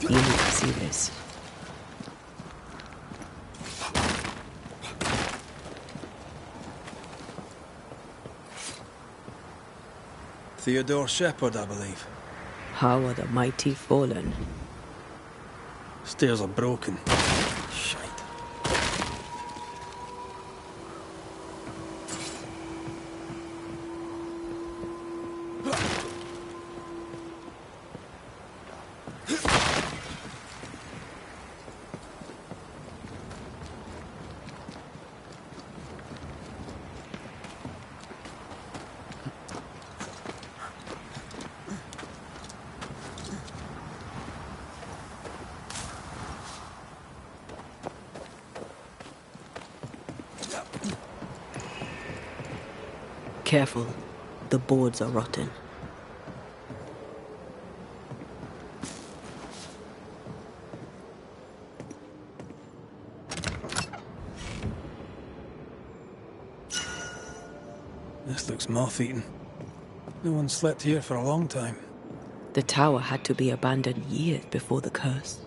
Tiene que see this. Theodore Shepherd, I believe. How are the mighty fallen? Stairs are broken. Shite. Careful, the boards are rotten. This looks moth-eaten. No one slept here for a long time. The tower had to be abandoned years before the curse.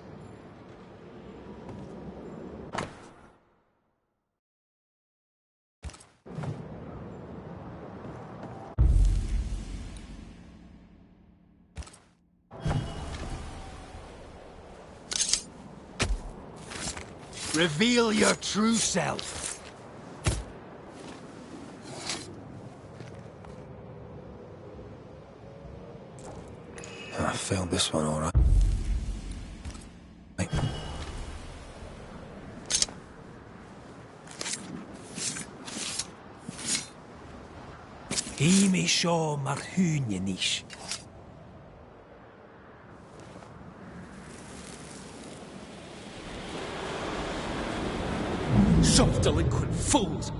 Reveal your true self. I failed this one all right. Himi sho marhunyanish. Self-delinquent fools!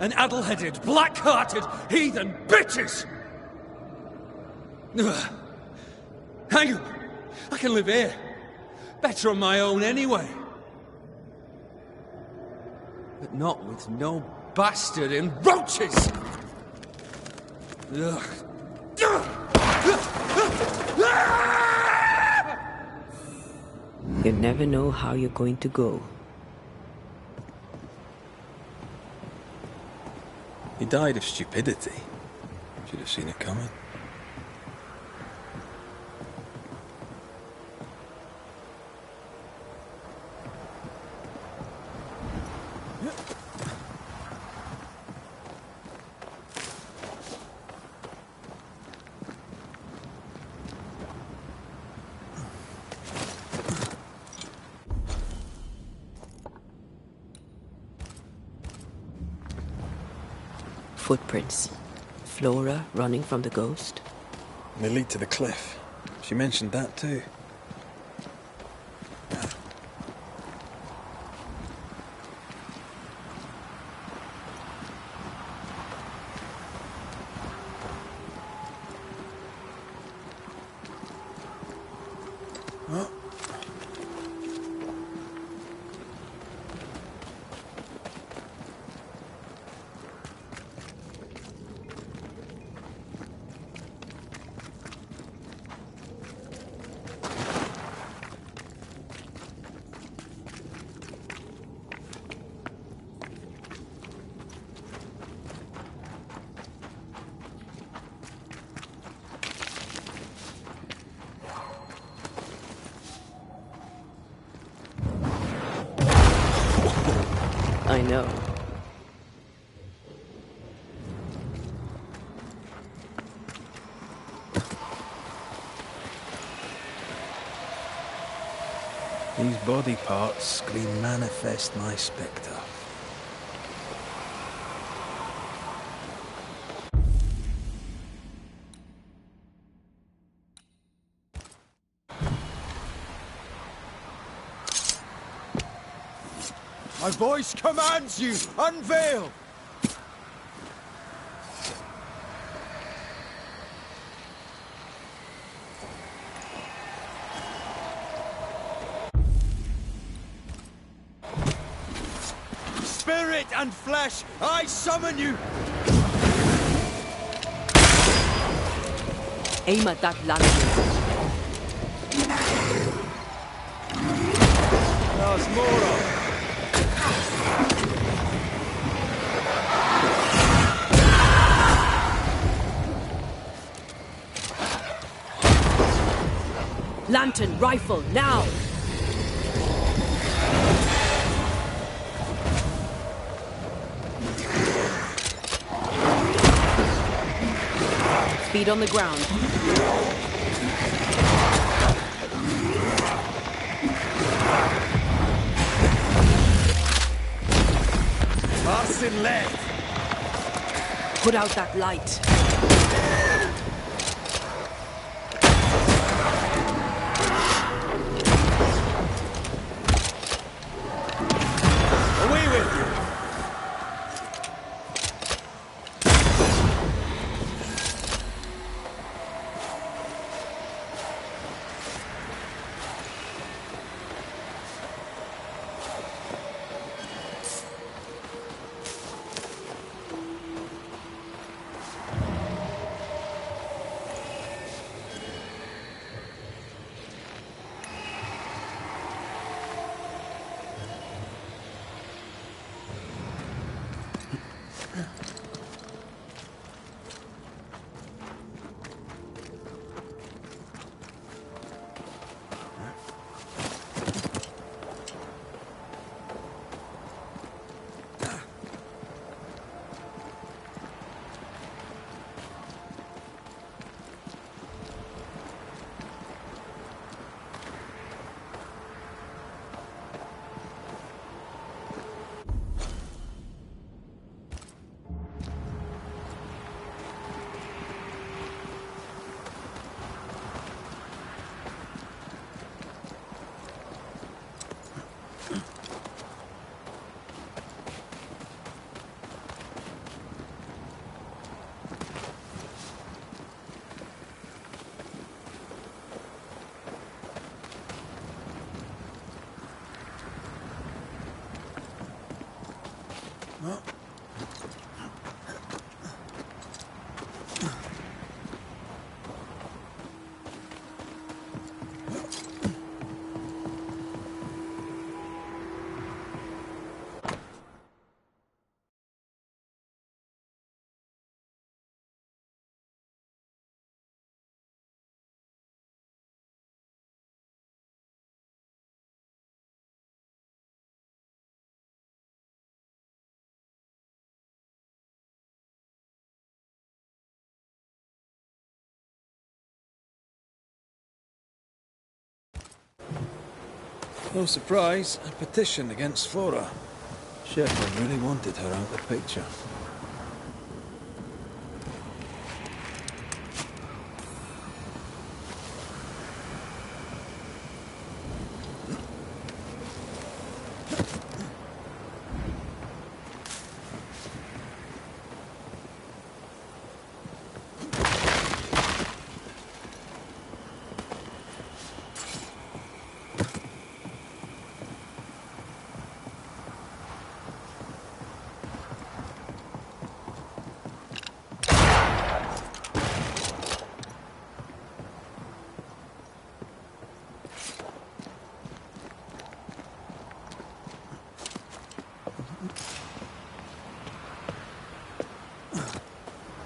And addle-headed, black-hearted, heathen bitches! Ugh. Hang on! I can live here. Better on my own anyway. But not with no bastard in roaches! Ugh. You never know how you're going to go. He died of stupidity. Should have seen it coming. Footprints. Flora running from the ghost. They lead to the cliff. She mentioned that too. Oh. I know. These body parts scream manifest my spectre. My voice commands you! Unveil! Spirit and flesh, I summon you! Aim at that last. There's more of. Lantern, rifle, now! Speed on the ground. Passing left. Put out that light. Away with you. No surprise, a petition against Flora. Shepherd really wanted her out of the picture.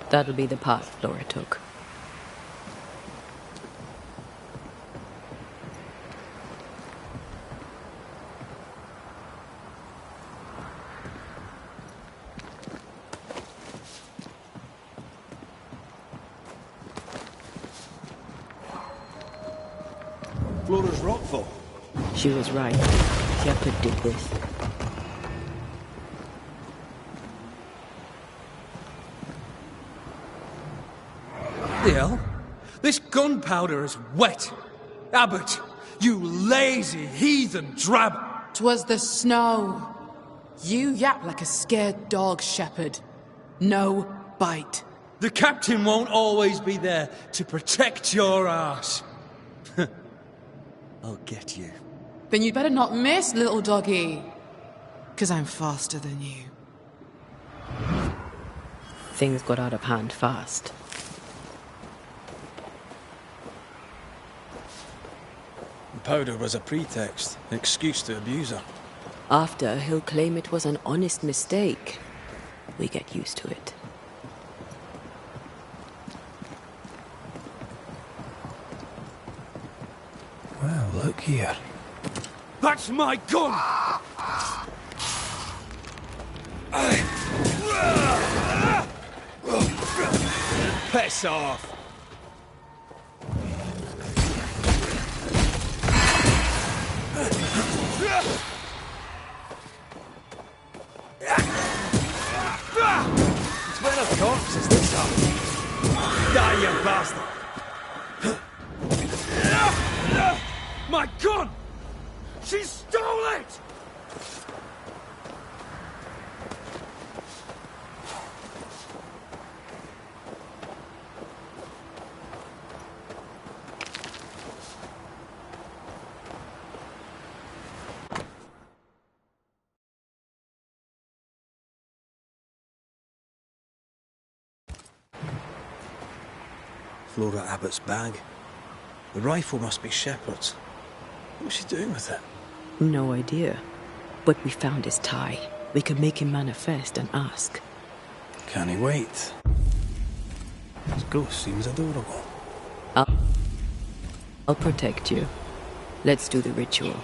That'll be the path Laura took. Flora's rockfall. She was right. Shepherd did this. The hell? This gunpowder is wet. Abbott, you lazy heathen drab. 'Twas the snow. You yap like a scared dog, Shepherd. No bite. The captain won't always be there to protect your ass. I'll get you. Then you'd better not miss, little doggy. 'Cause I'm faster than you. Things got out of hand fast. The powder was a pretext, an excuse to abuse her. After, he'll claim it was an honest mistake. We get used to it. Well, look here. That's my gun! Piss off! It's when of corpses this up. Die, you bastard! My gun! She stole it! Flora Abbott's bag. The rifle must be Shepard's. What was she doing with it? No idea. But we found his tie. We can make him manifest and ask. Can he wait? His ghost seems adorable. I'll protect you. Let's do the ritual.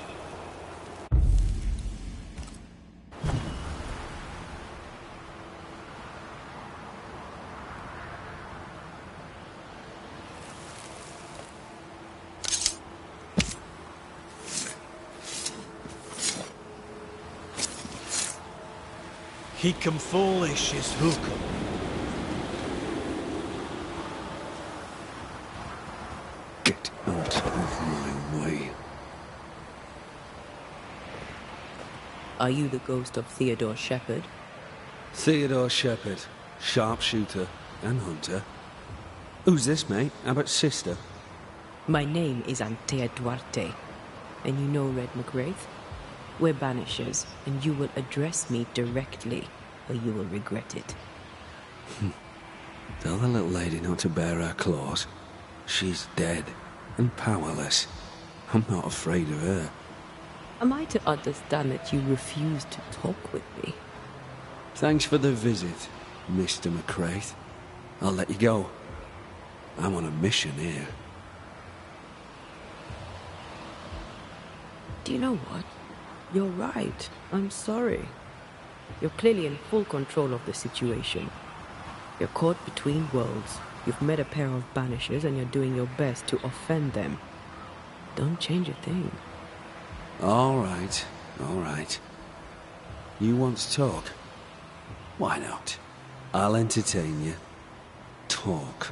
Hickam foolish is hook'em. Get out of my way. Are you the ghost of Theodore Shepard? Theodore Shepard, sharpshooter and hunter. Who's this, mate? Abbott's sister? My name is Antea Duarte. And you know Red McGrath? We're Banishers, and you will address me directly, or you will regret it. Tell the little lady not to bare her claws. She's dead and powerless. I'm not afraid of her. Am I to understand that you refuse to talk with me? Thanks for the visit, Mr. McCraith. I'll let you go. I'm on a mission here. Do you know what? You're right. I'm sorry. You're clearly in full control of the situation. You're caught between worlds. You've met a pair of Banishers and you're doing your best to offend them. Don't change a thing. All right, all right. You want to talk? Why not? I'll entertain you. Talk.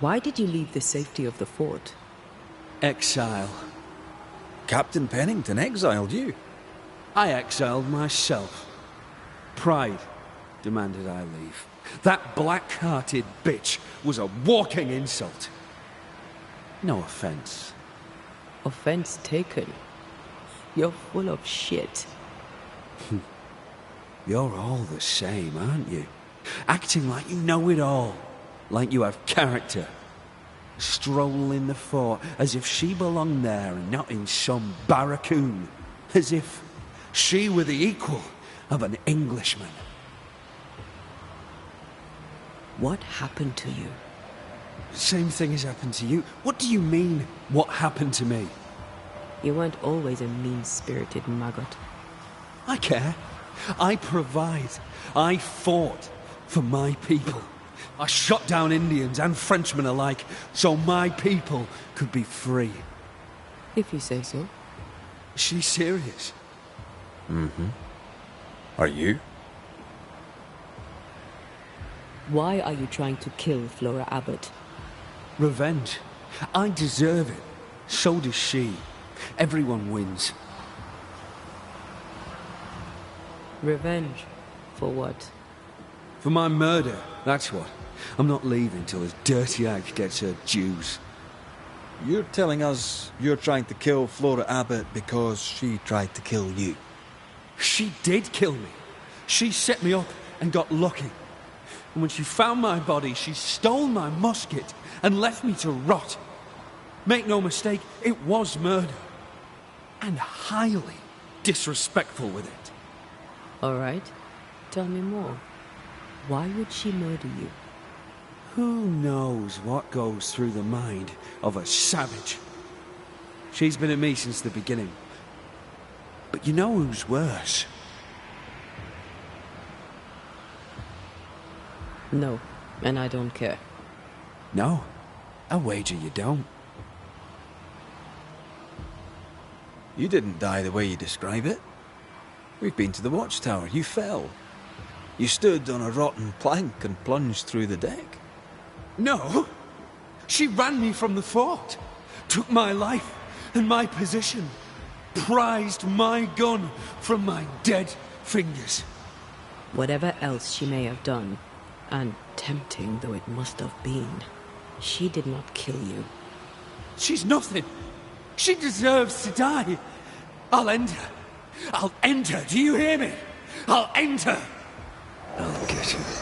Why did you leave the safety of the fort? Exile. Captain Pennington exiled you. I exiled myself. Pride demanded I leave. That black-hearted bitch was a walking insult. No offense. Offense taken. You're full of shit. You're all the same, aren't you? Acting like you know it all. Like you have character. Strolling the fort as if she belonged there and not in some barracoon. As if she were the equal of an Englishman. What happened to you? Same thing has happened to you. What do you mean, what happened to me? You weren't always a mean-spirited maggot. I care. I provide. I fought for my people. I shot down Indians and Frenchmen alike so my people could be free. If you say so. She's serious. Mm-hmm. Are you? Why are you trying to kill Flora Abbott? Revenge. I deserve it. So does she. Everyone wins. Revenge? For what? For my murder, that's what. I'm not leaving till this dirty hag gets her dues. You're telling us you're trying to kill Flora Abbott because she tried to kill you. She did kill me. She set me up and got lucky. And when she found my body, she stole my musket and left me to rot. Make no mistake, it was murder. And highly disrespectful with it. All right. Tell me more. Why would she murder you? Who knows what goes through the mind of a savage? She's been at me since the beginning. But you know who's worse? No, and I don't care. No, I wager you don't. You didn't die the way you describe it. We've been to the watchtower. You fell. You stood on a rotten plank and plunged through the deck. No! She ran me from the fort, took my life and my position, prized my gun from my dead fingers. Whatever else she may have done, and tempting though it must have been, she did not kill you. She's nothing. She deserves to die. I'll end her. I'll end her. Do you hear me? I'll end her. I'll get her.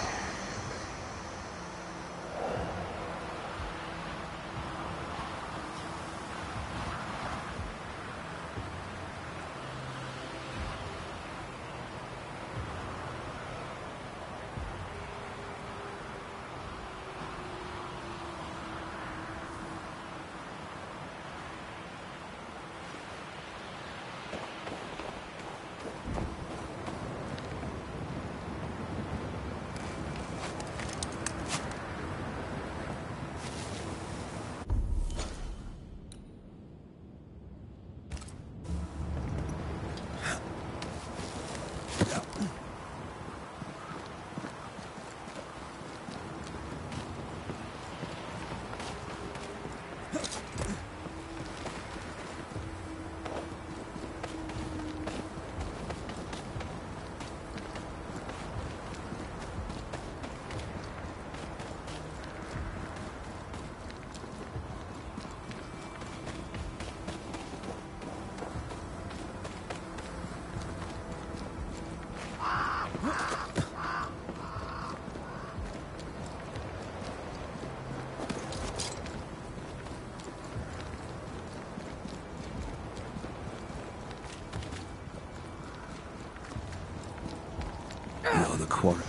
Out of the quarry.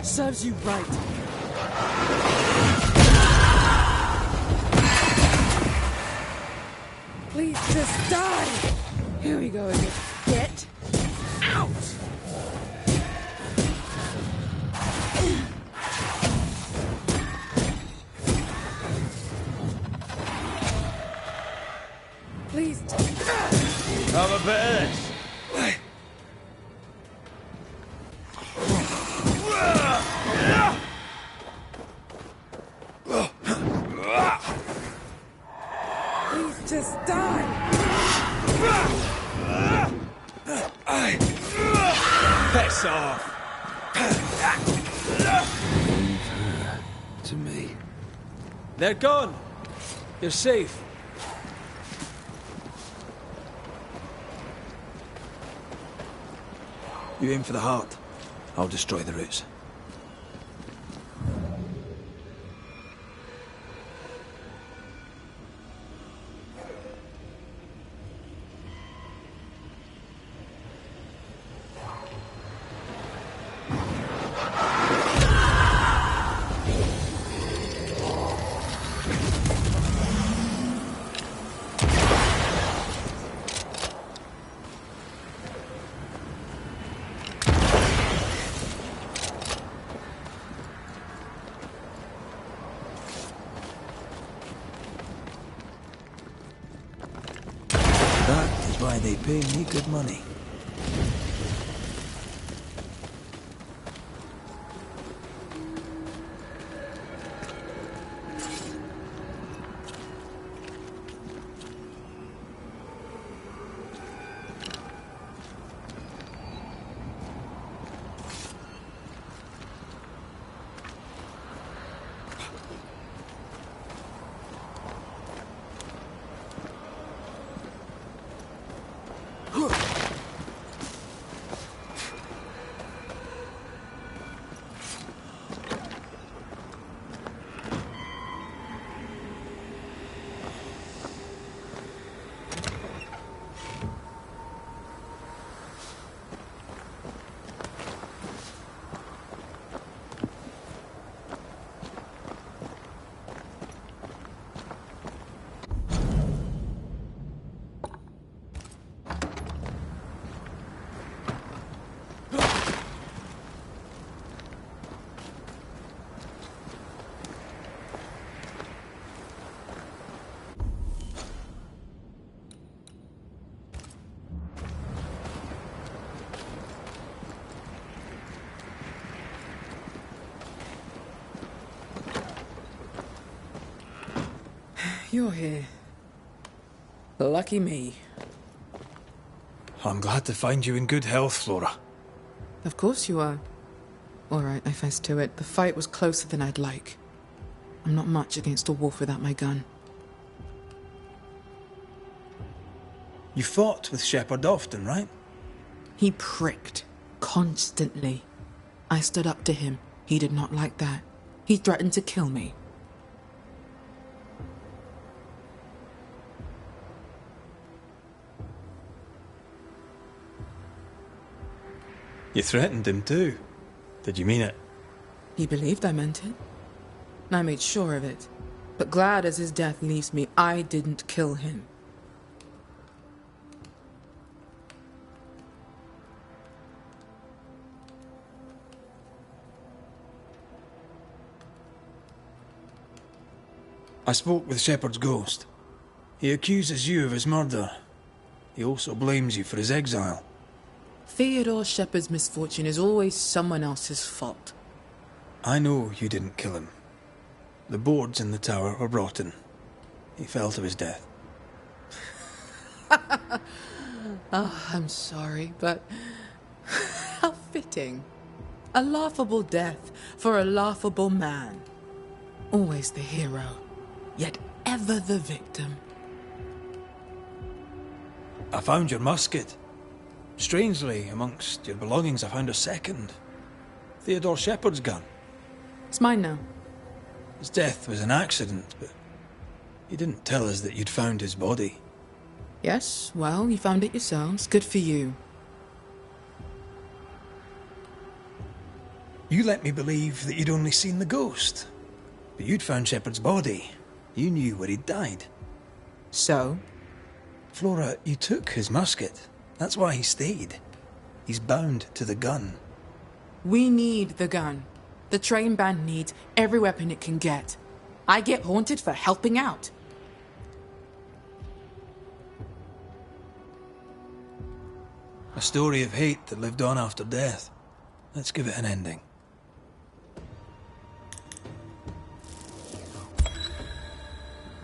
Serves you right. Please just die! Here we go again. Get out! Please. Have a bit of this. Please just die! Piss off. To me. They're gone. You're safe. You aim for the heart. I'll destroy the roots. That is why they pay me good money. You're here. Lucky me. I'm glad to find you in good health, Flora. Of course you are. All right, I fess to it. The fight was closer than I'd like. I'm not much against a wolf without my gun. You fought with Shepard often, right? He pricked. Constantly. I stood up to him. He did not like that. He threatened to kill me. You threatened him too. Did you mean it? He believed I meant it. And I made sure of it. But glad as his death leaves me, I didn't kill him. I spoke with Shepard's ghost. He accuses you of his murder. He also blames you for his exile. Theodore Shepard's misfortune is always someone else's fault. I know you didn't kill him. The boards in the tower are rotten. He fell to his death. Oh, I'm sorry, but how fitting. A laughable death for a laughable man. Always the hero, yet ever the victim. I found your musket. Strangely, amongst your belongings, I found a second. Theodore Shepard's gun. It's mine now. His death was an accident, but he didn't tell us that you'd found his body. Yes, well, you found it yourselves. Good for you. You let me believe that you'd only seen the ghost. But you'd found Shepard's body. You knew where he'd died. So? Flora, you took his musket. That's why he stayed. He's bound to the gun. We need the gun. The train band needs every weapon it can get. I get haunted for helping out. A story of hate that lived on after death. Let's give it an ending.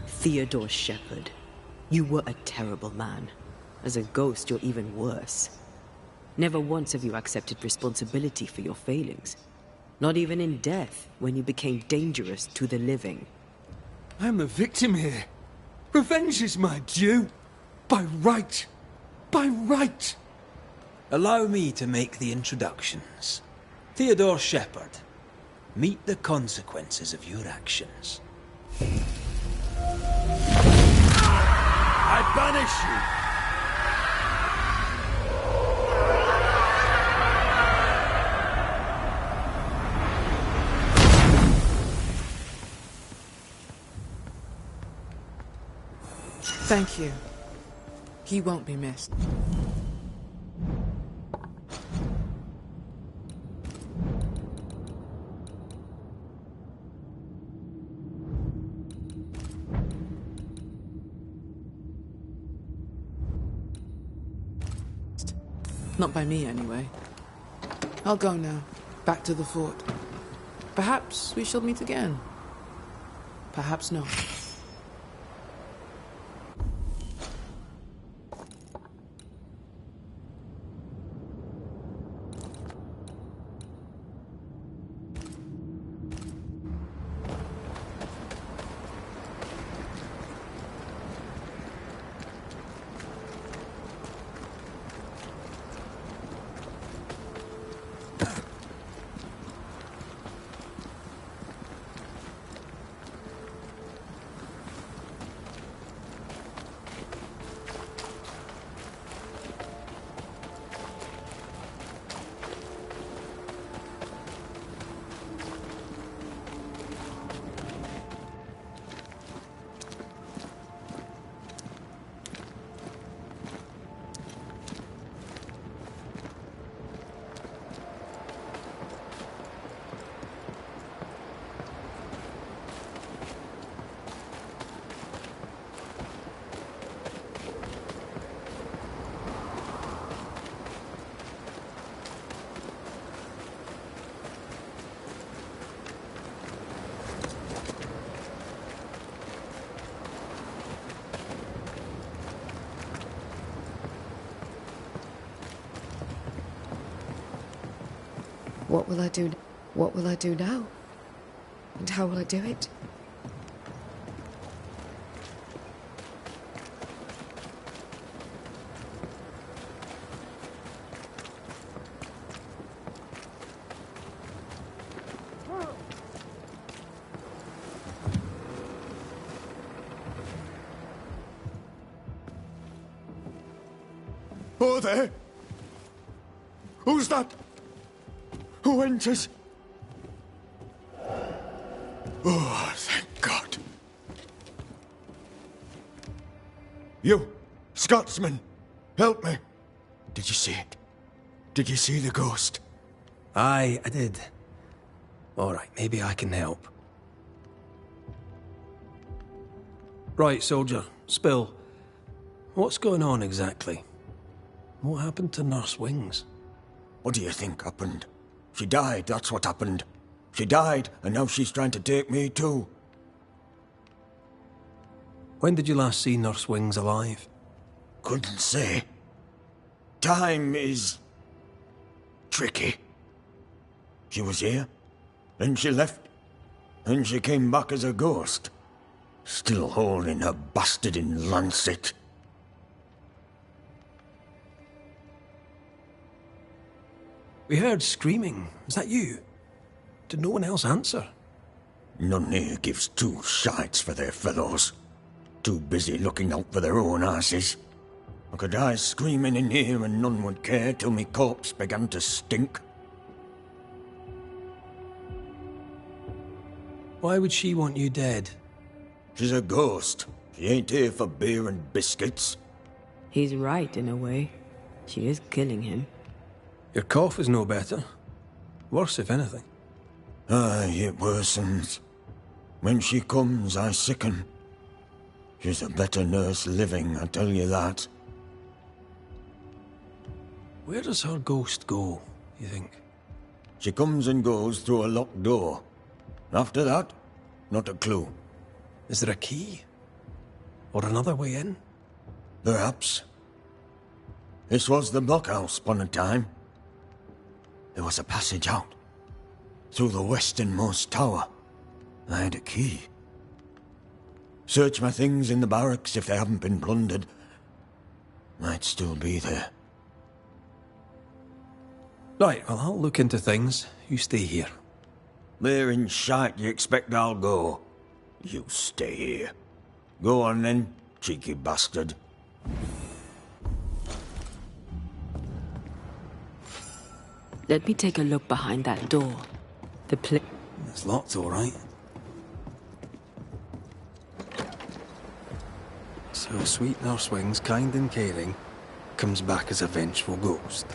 Theodore Shepard, you were a terrible man. As a ghost, you're even worse. Never once have you accepted responsibility for your failings. Not even in death, when you became dangerous to the living. I'm the victim here. Revenge is my due. By right. By right. Allow me to make the introductions. Theodore Shepard, meet the consequences of your actions. I banish you. Thank you. He won't be missed. Not by me, anyway. I'll go now. Back to the fort. Perhaps we shall meet again. Perhaps not. What will I do? What will I do now? And how will I do it? Oh, there! Who's that? Who enters? Oh, thank God. You, Scotsman, help me. Did you see it? Did you see the ghost? Aye, I did. All right, maybe I can help. Right, soldier, spill. What's going on exactly? What happened to Nurse Wings? What do you think happened? She died, that's what happened. She died, and now she's trying to take me too. When did you last see Nurse Wings alive? Couldn't say. Time is tricky. She was here, then she left, then she came back as a ghost. Still holding her bastard in lancet. We heard screaming. Is that you? Did no one else answer? None here gives two shites for their fellows. Too busy looking out for their own asses. I could die screaming in here and none would care till me corpse began to stink. Why would she want you dead? She's a ghost. She ain't here for beer and biscuits. He's right, in a way. She is killing him. Your cough is no better. Worse, if anything. Aye, it worsens. When she comes, I sicken. She's a better nurse living, I tell you that. Where does her ghost go, you think? She comes and goes through a locked door. After that, not a clue. Is there a key? Or another way in? Perhaps. This was the blockhouse upon a time. There was a passage out. Through the westernmost tower. I had a key. Search my things in the barracks if they haven't been plundered. Might still be there. Right, well, I'll look into things. You stay here. Where in shite you expect I'll go? You stay here. Go on then, cheeky bastard. Let me take a look behind that door. It's locked, all right. So sweet Nurse Wings, kind and caring, comes back as a vengeful ghost.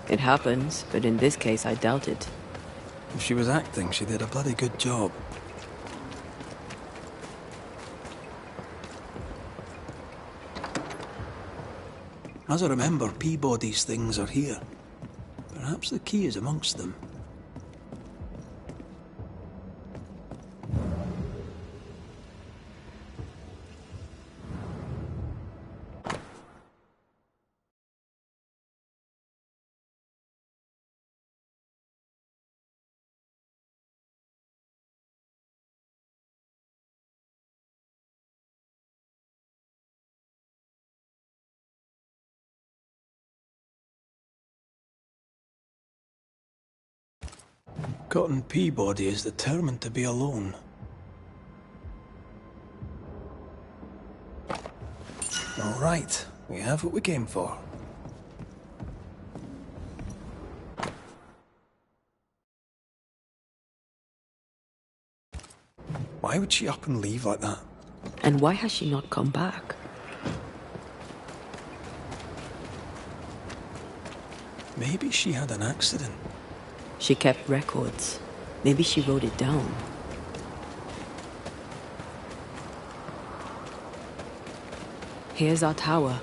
It happens, but in this case I doubt it. If she was acting, she did a bloody good job. As I remember, Peabody's things are here. Perhaps the key is amongst them. Cotton Peabody is determined to be alone. All right, we have what we came for. Why would she up and leave like that? And why has she not come back? Maybe she had an accident. She kept records. Maybe she wrote it down. Here's our tower.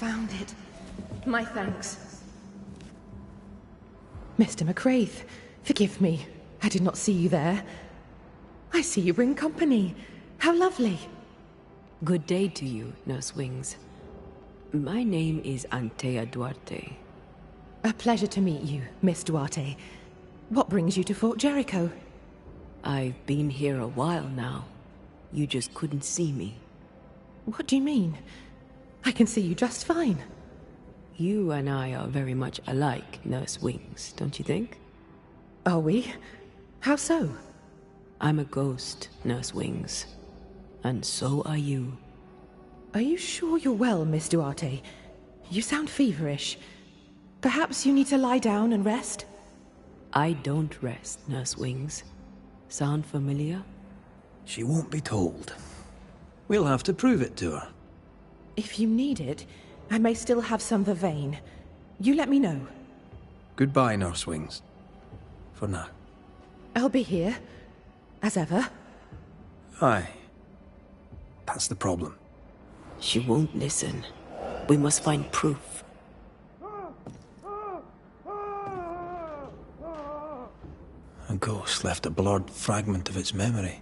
found it. My thanks. Mr. McCraith, forgive me. I did not see you there. I see you bring company. How lovely. Good day to you, Nurse Wings. My name is Antea Duarte. A pleasure to meet you, Miss Duarte. What brings you to Fort Jericho? I've been here a while now. You just couldn't see me. What do you mean? I can see you just fine. You and I are very much alike, Nurse Wings, don't you think? Are we? How so? I'm a ghost, Nurse Wings. And so are you. Are you sure you're well, Miss Duarte? You sound feverish. Perhaps you need to lie down and rest? I don't rest, Nurse Wings. Sound familiar? She won't be told. We'll have to prove it to her. If you need it, I may still have some vervain. You let me know. Goodbye, Nurse Wings. For now. I'll be here, as ever. Aye. That's the problem. She won't listen. We must find proof. A ghost left a blurred fragment of its memory.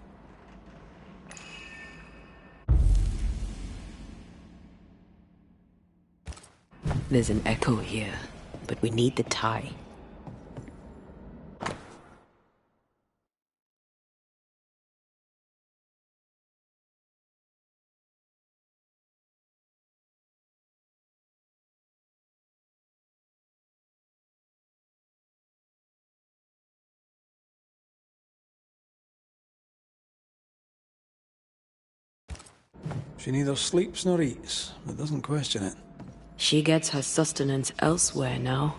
There's an echo here, but we need the tie. She neither sleeps nor eats, but doesn't question it. She gets her sustenance elsewhere now.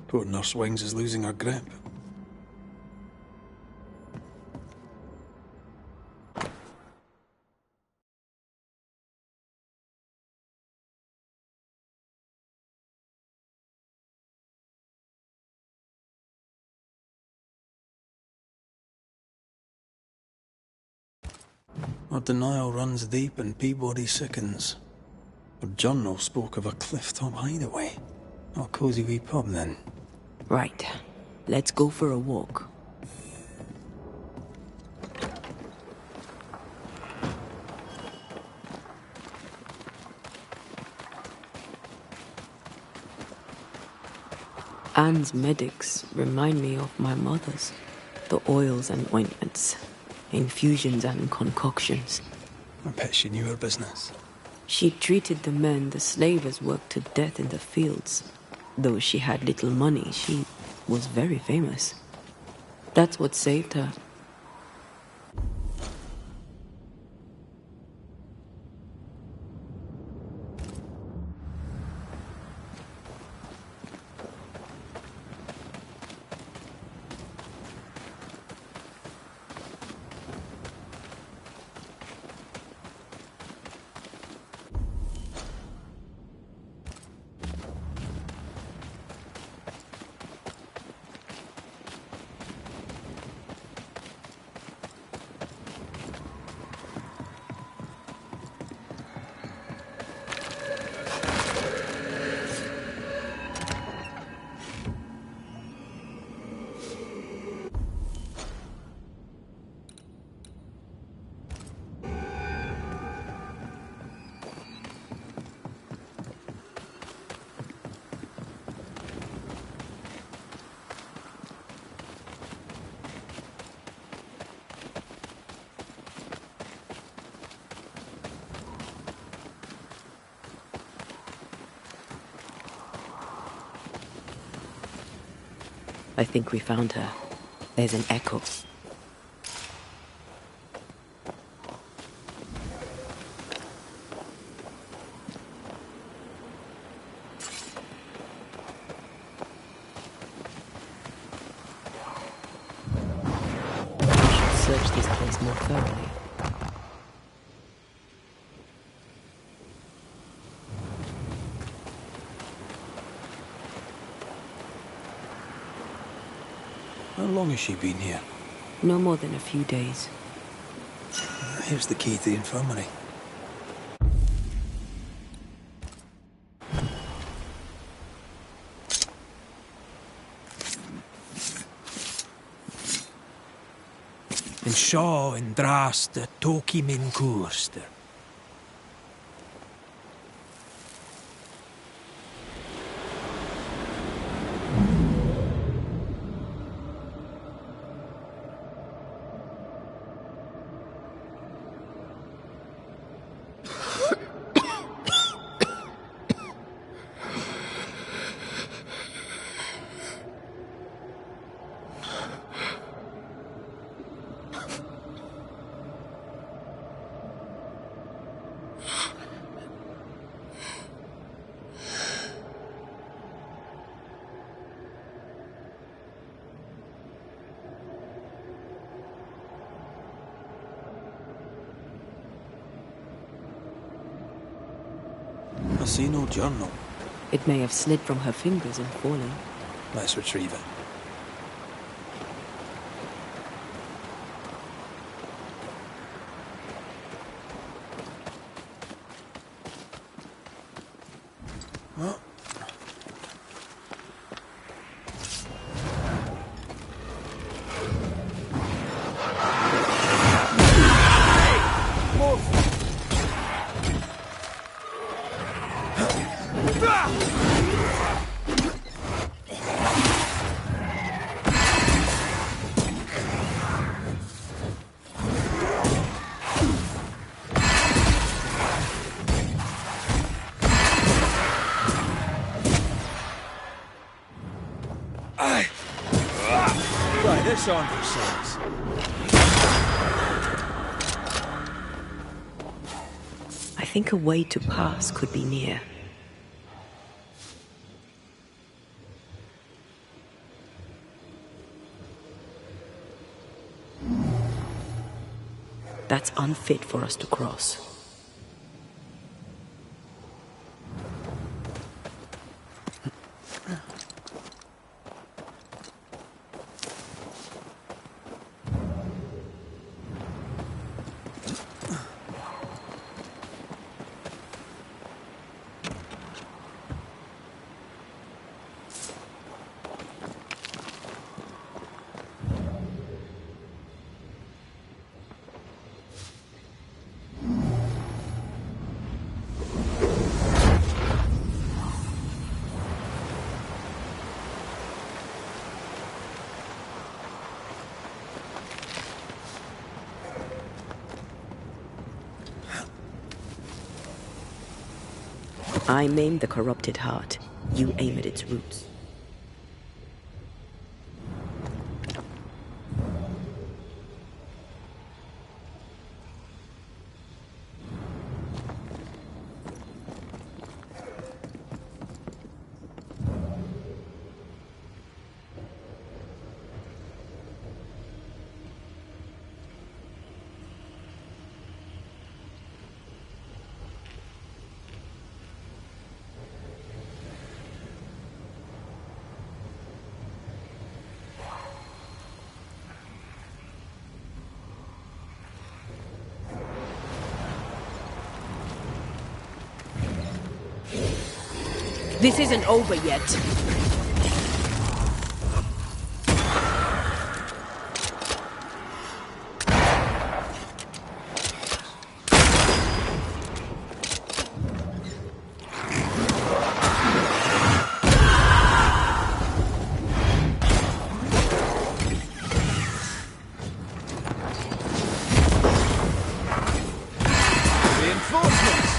Poor Nurse Wings is losing her grip. Our denial runs deep and Peabody sickens. Our journal spoke of a clifftop hideaway. A cozy wee pub, then. Right. Let's go for a walk. Anne's medics remind me of my mother's. The oils and ointments, infusions and concoctions. I bet she knew her business. She treated the men the slavers worked to death in the fields. Though she had little money, she was very famous. That's what saved her. I think we found her. There's an echo. We should search this place more thoroughly. How long has she been here? No more than a few days. Here's the key to the infirmary. En seo in dráasta tóki min cúrster. I see no journal. It may have slid from her fingers in falling. Let's retrieve it. Right, this on yourselves. I think a way to pass could be near. That's unfit for us to cross. I maim the corrupted heart. You aim at its roots. This isn't over yet. Reinforcements!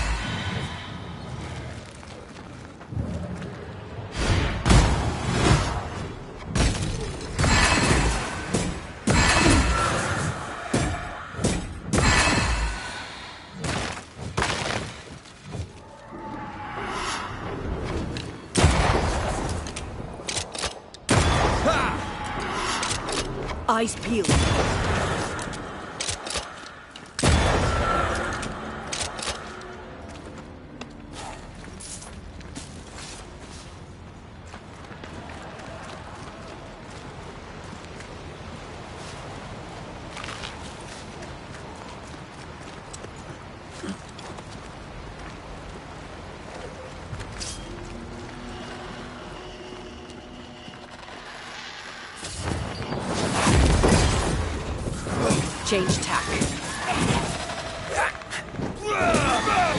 Eyes peeled. change tack.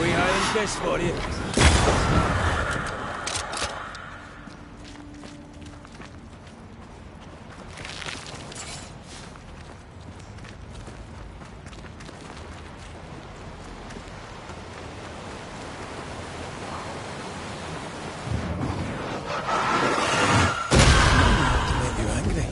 We hiring guests for you. To make you angry.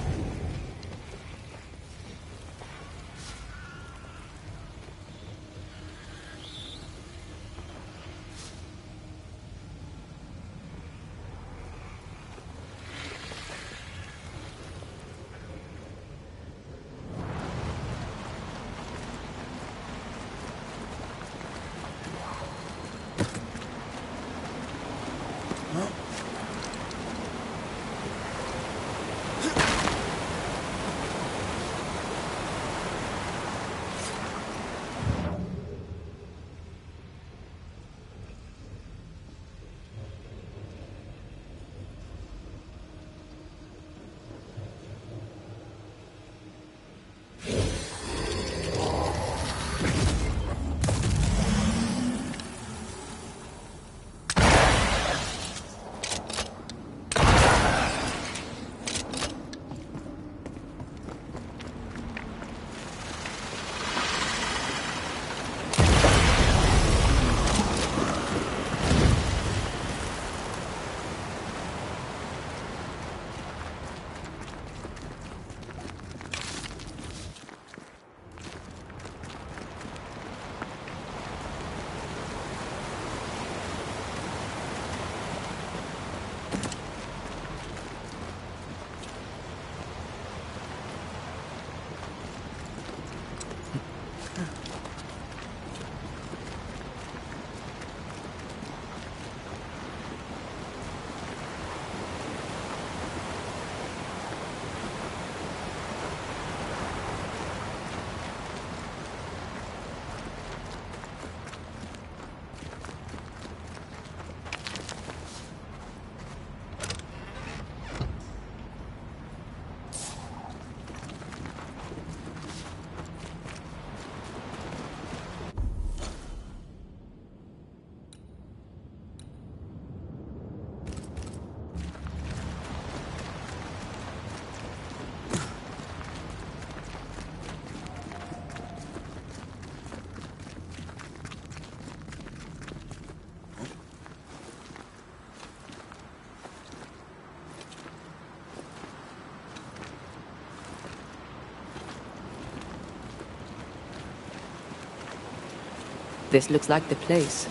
This looks like the place.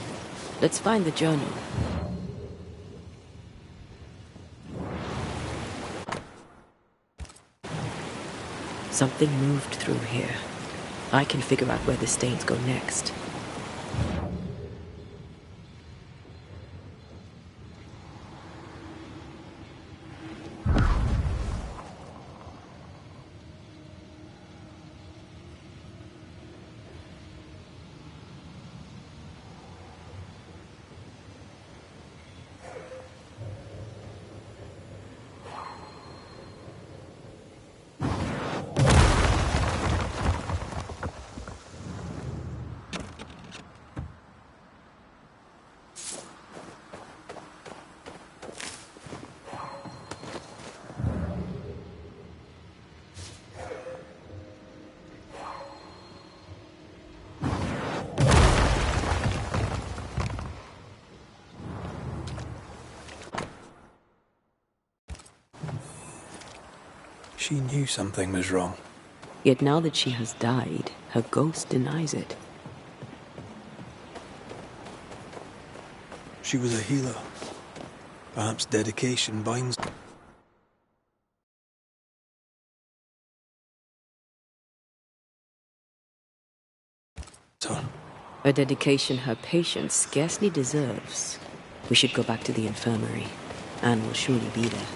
Let's find the journal. Something moved through here. I can figure out where the stains go next. She knew something was wrong. Yet now that she has died, her ghost denies it. She was a healer. Perhaps dedication binds her. A dedication her patient scarcely deserves. We should go back to the infirmary. Anne will surely be there.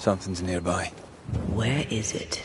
Something's nearby. Where is it?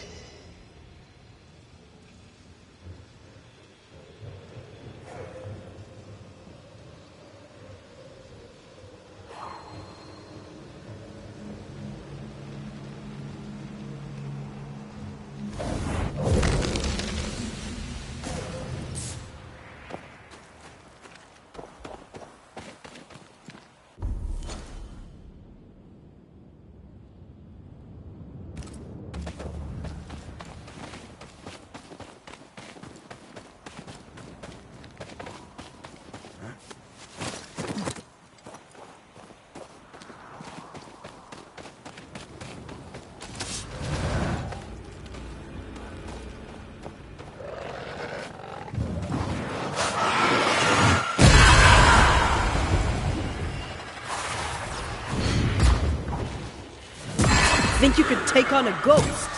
Think you could take on a ghost?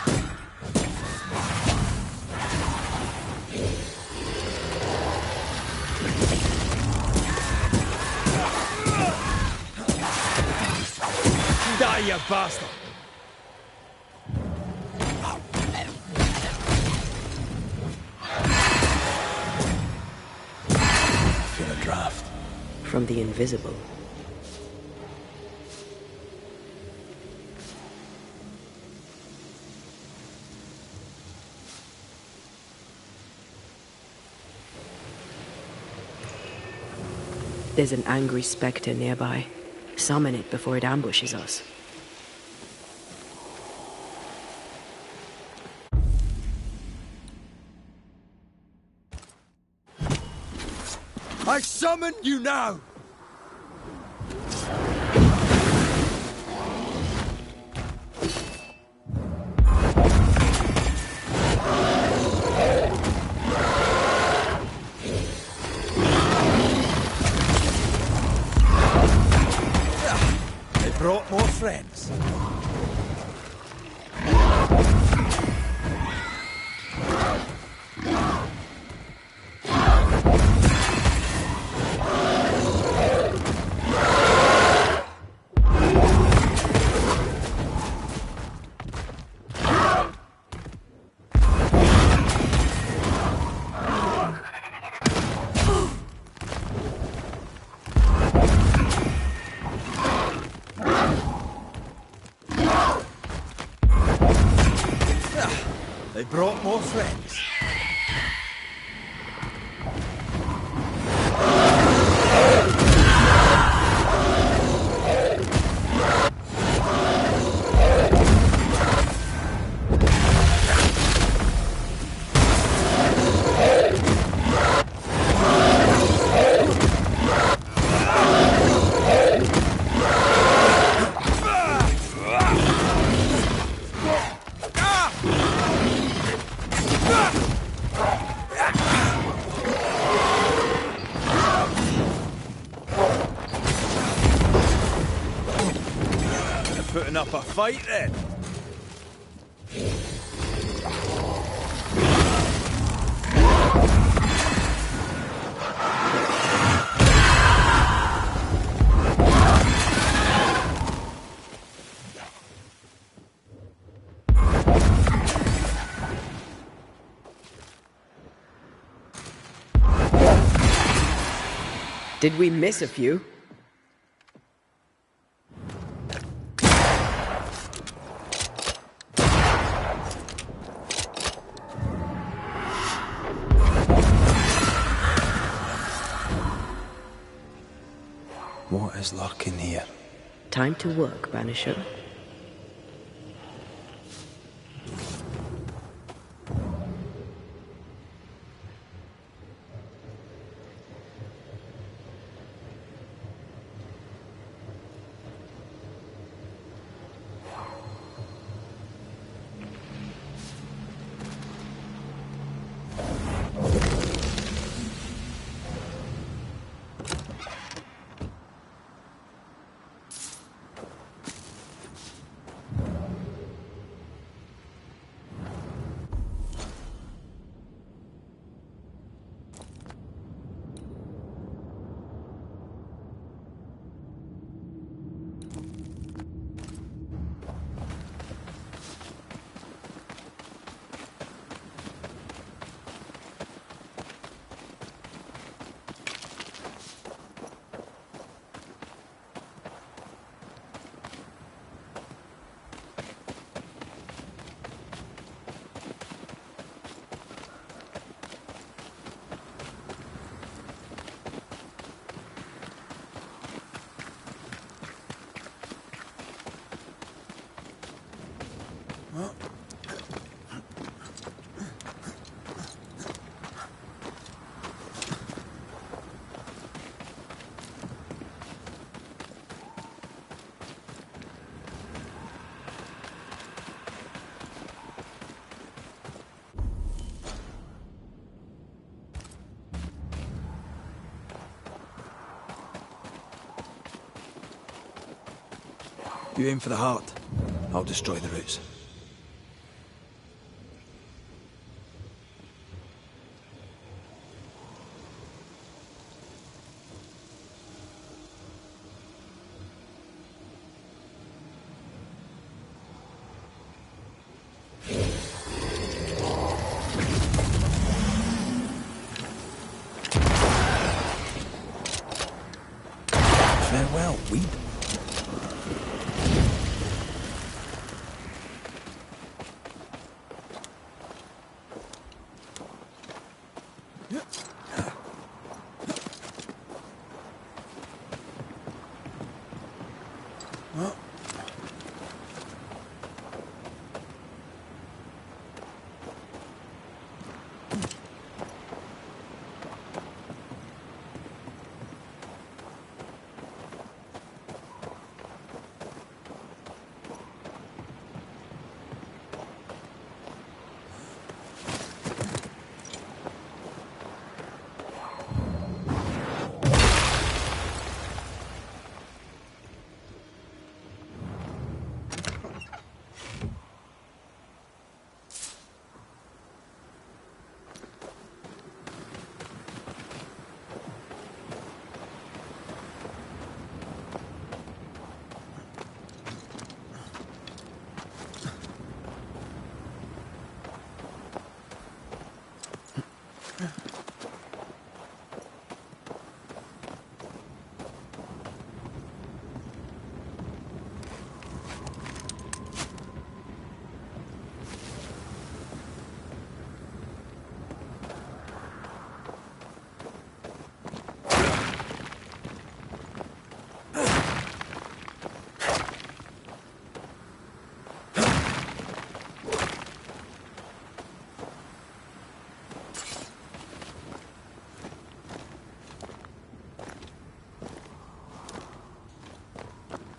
Die, you bastard! Feel a draft. From the invisible. There's an angry spectre nearby. Summon it before it ambushes us. I summon you now! They brought more friends. They brought more friends. Putting up a fight then. Did we miss a few? What is lurking here? Time to work, Banisher. You aim for the heart, I'll destroy the roots. Farewell, weep.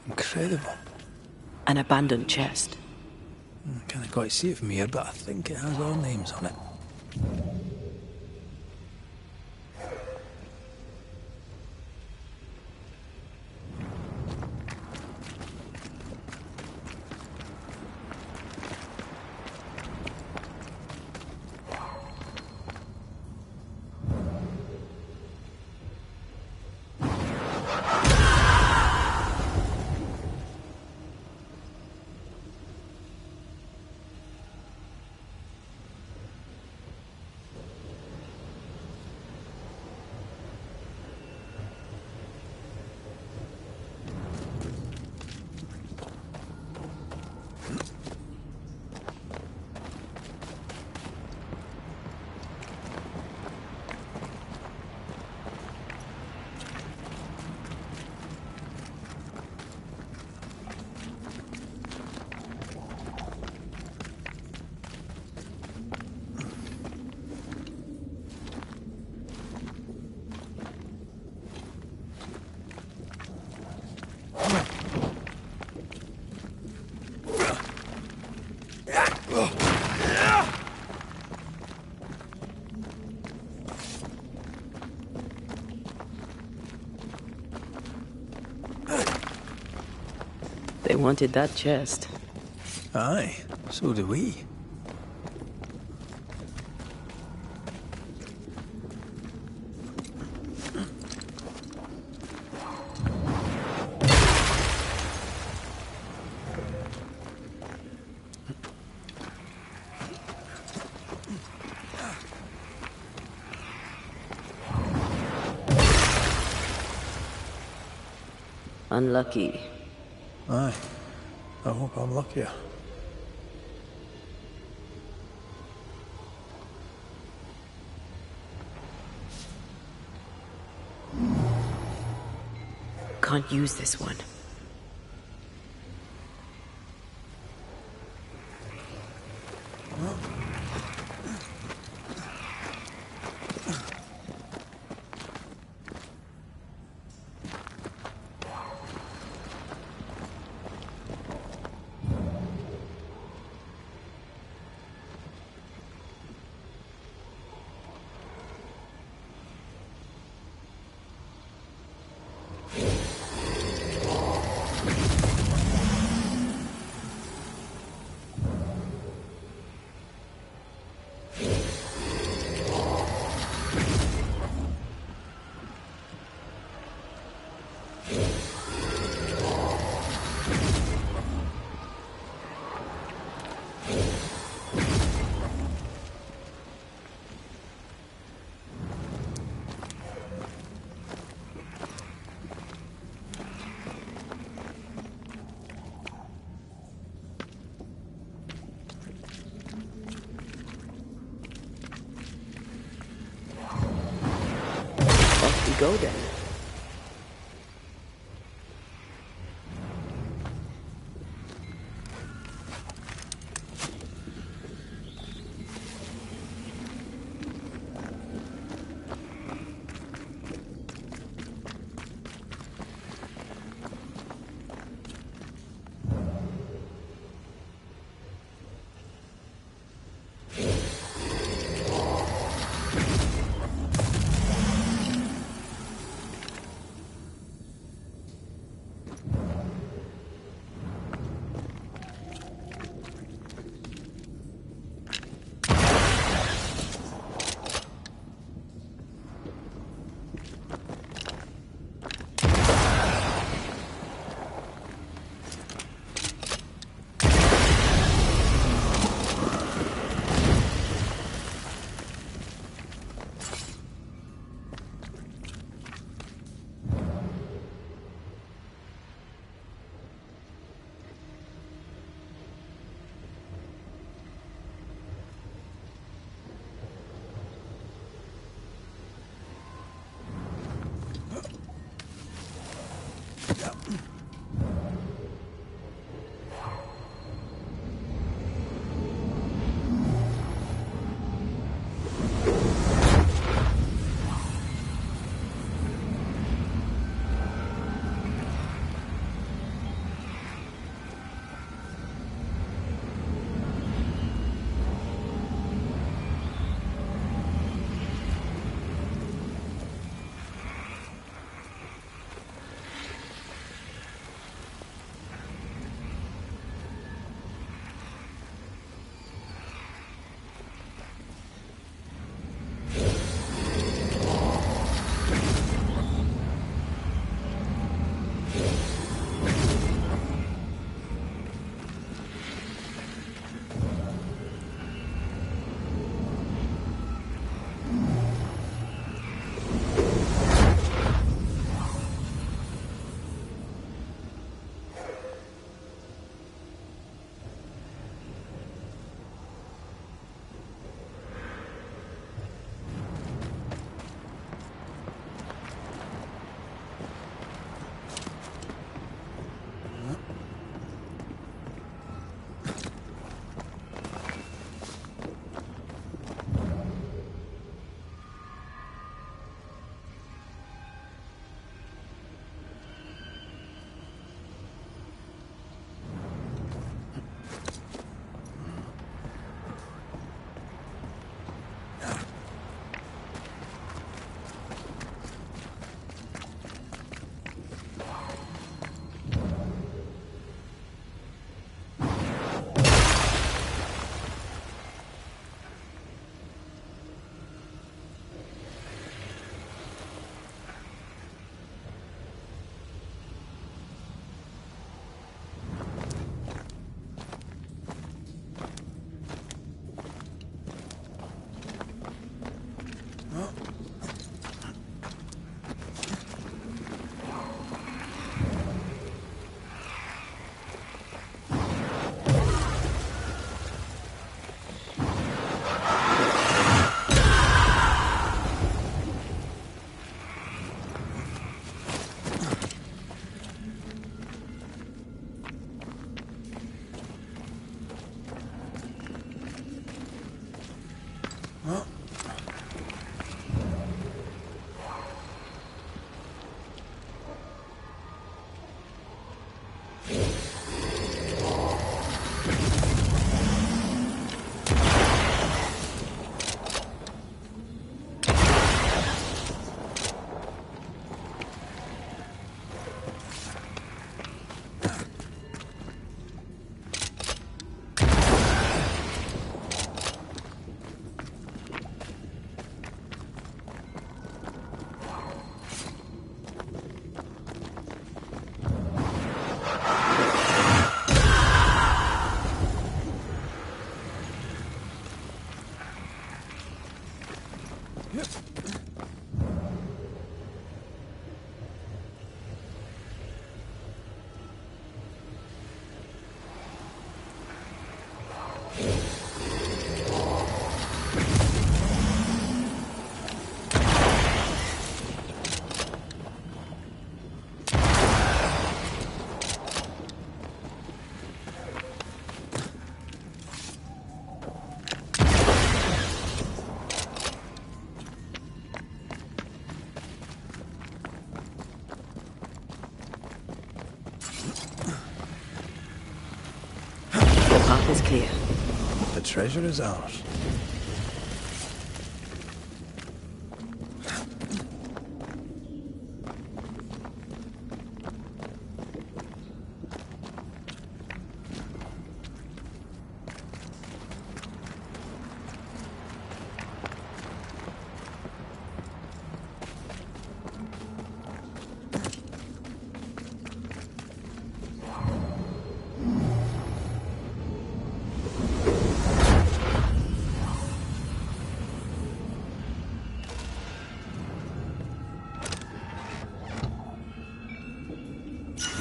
Incredible. An abandoned chest. Can't quite see it from here, but I think it has our names on it. They wanted that chest. Aye, so do we. Unlucky. Aye, I hope I'm luckier. Can't use this one. go then. is clear. The treasure is ours.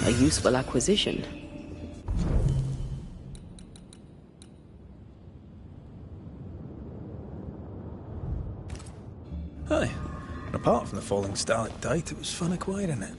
A useful acquisition. Aye. And apart from the falling stalactite, it was fun acquiring it.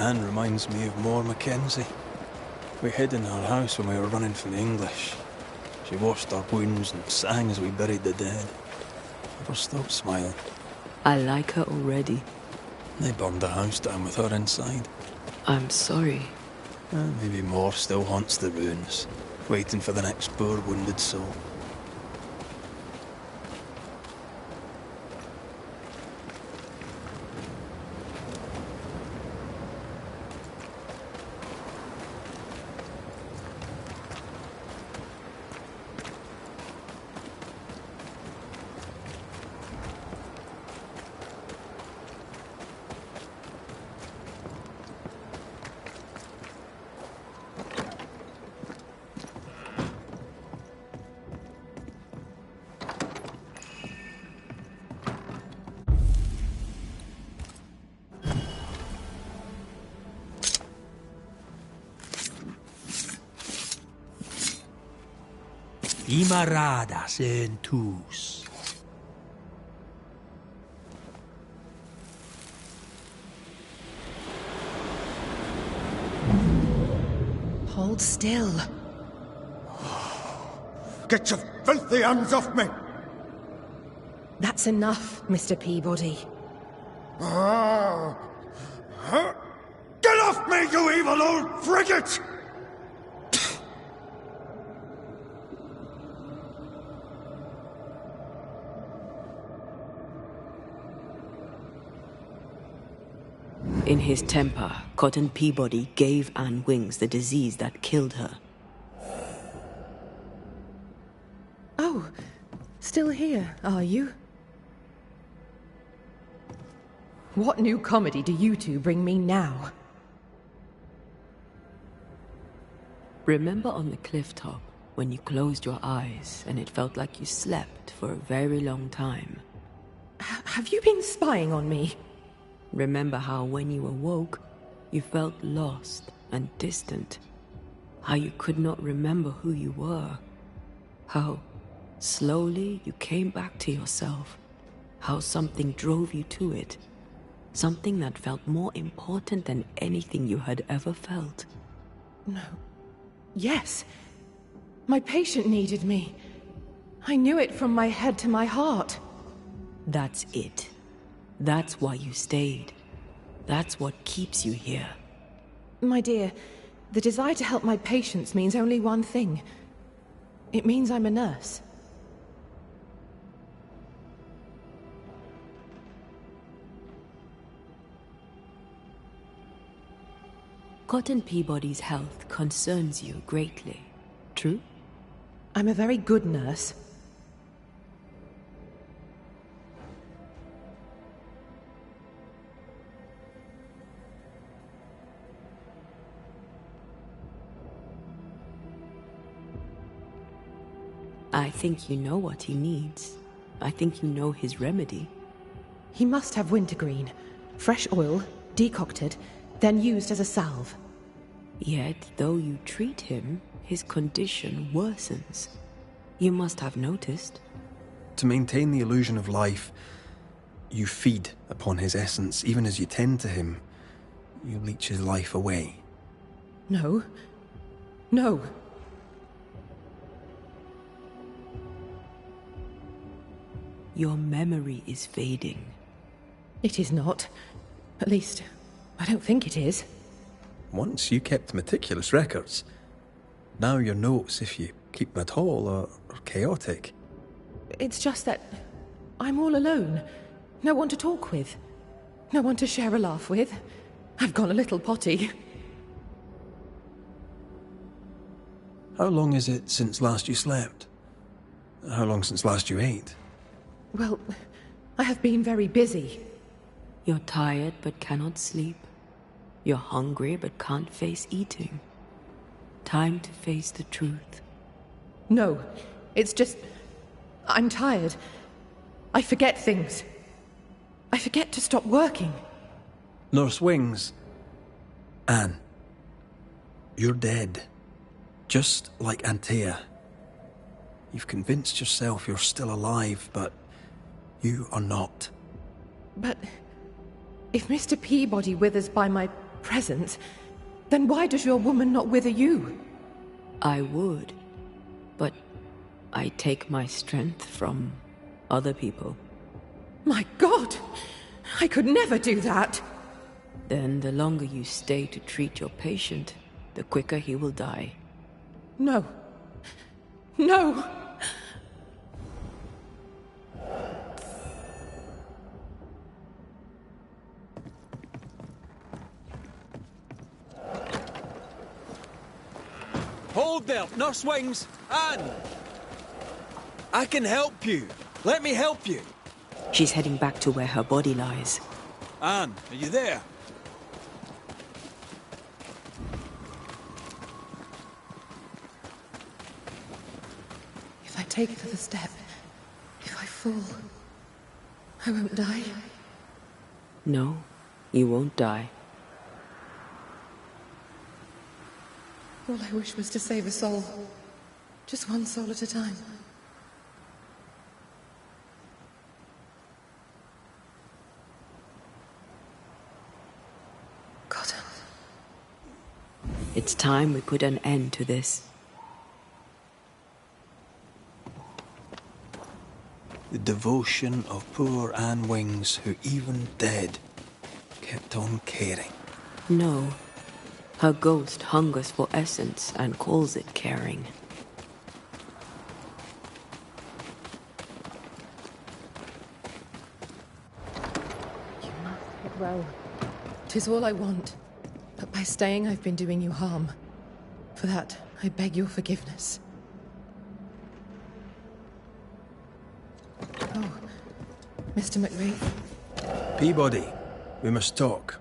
Anne reminds me of Moore Mackenzie. We hid in her house when we were running from the English. She washed our wounds and sang as we buried the dead. Never stopped smiling. I like her already. They burned the house down with her inside. I'm sorry. Maybe Moore still haunts the ruins, waiting for the next poor wounded soul. Imaradas en tus. Hold still. Get your filthy hands off me! That's enough, Mr. Peabody. Ah. Huh? Get off me, you evil old frigate! In his temper, Cotton Peabody gave Anne Wings the disease that killed her. Oh, still here, are you? What new comedy do you two bring me now? Remember on the cliff top when you closed your eyes and it felt like you slept for a very long time? Have you been spying on me? Remember how when you awoke, you felt lost and distant? How you could not remember who you were? How slowly you came back to yourself? How something drove you to it? Something that felt more important than anything you had ever felt. No. Yes. My patient needed me. I knew it from my head to my heart. That's it. That's why you stayed. That's what keeps you here. My dear, the desire to help my patients means only one thing. It means I'm a nurse. Cotton Peabody's health concerns you greatly, true? I'm a very good nurse. I think you know what he needs. I think you know his remedy. He must have wintergreen. Fresh oil, decocted, then used as a salve. Yet, though you treat him, his condition worsens. You must have noticed. To maintain the illusion of life, you feed upon his essence. Even as you tend to him, you leech his life away. No. No. Your memory is fading. It is not. At least, I don't think it is. Once you kept meticulous records. Now your notes, if you keep them at all, are chaotic. It's just that I'm all alone. No one to talk with. No one to share a laugh with. I've gone a little potty. How long is it since last you slept? How long since last you ate? Well, I have been very busy. You're tired but cannot sleep. You're hungry but can't face eating. Time to face the truth. No, it's just... I'm tired. I forget things. I forget to stop working. Nurse Wings. Anne. You're dead. Just like Antea. You've convinced yourself you're still alive, but you are not. But if Mr. Peabody withers by my presence, then why does your woman not wither you? I would, but I take my strength from other people. My God! I could never do that! Then the longer you stay to treat your patient, the quicker he will die. No. No! Hold there, Nurse Wings! Anne! I can help you. Let me help you. She's heading back to where her body lies. Anne, are you there? If I take another step, if I fall, I won't die. No, you won't die. All I wish was to save a soul. Just one soul at a time. Cotton. It's time we put an end to this. The devotion of poor Anne Wings, who even dead, kept on caring. No. Her ghost hungers for essence and calls it caring. You must get well. 'Tis all I want. But by staying, I've been doing you harm. For that, I beg your forgiveness. Oh, Mr. McVeigh. Peabody, we must talk.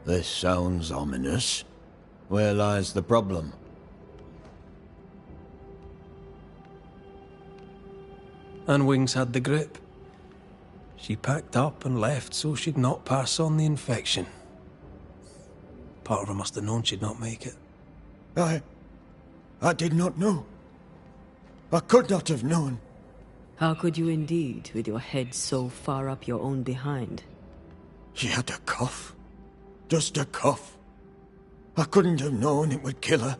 This sounds ominous. Where lies the problem? Anne Wings had the grip. She packed up and left so she'd not pass on the infection. Part of her must have known she'd not make it. I did not know. I could not have known. How could you indeed, with your head so far up your own behind? She had a cough. Just a cough. I couldn't have known it would kill her.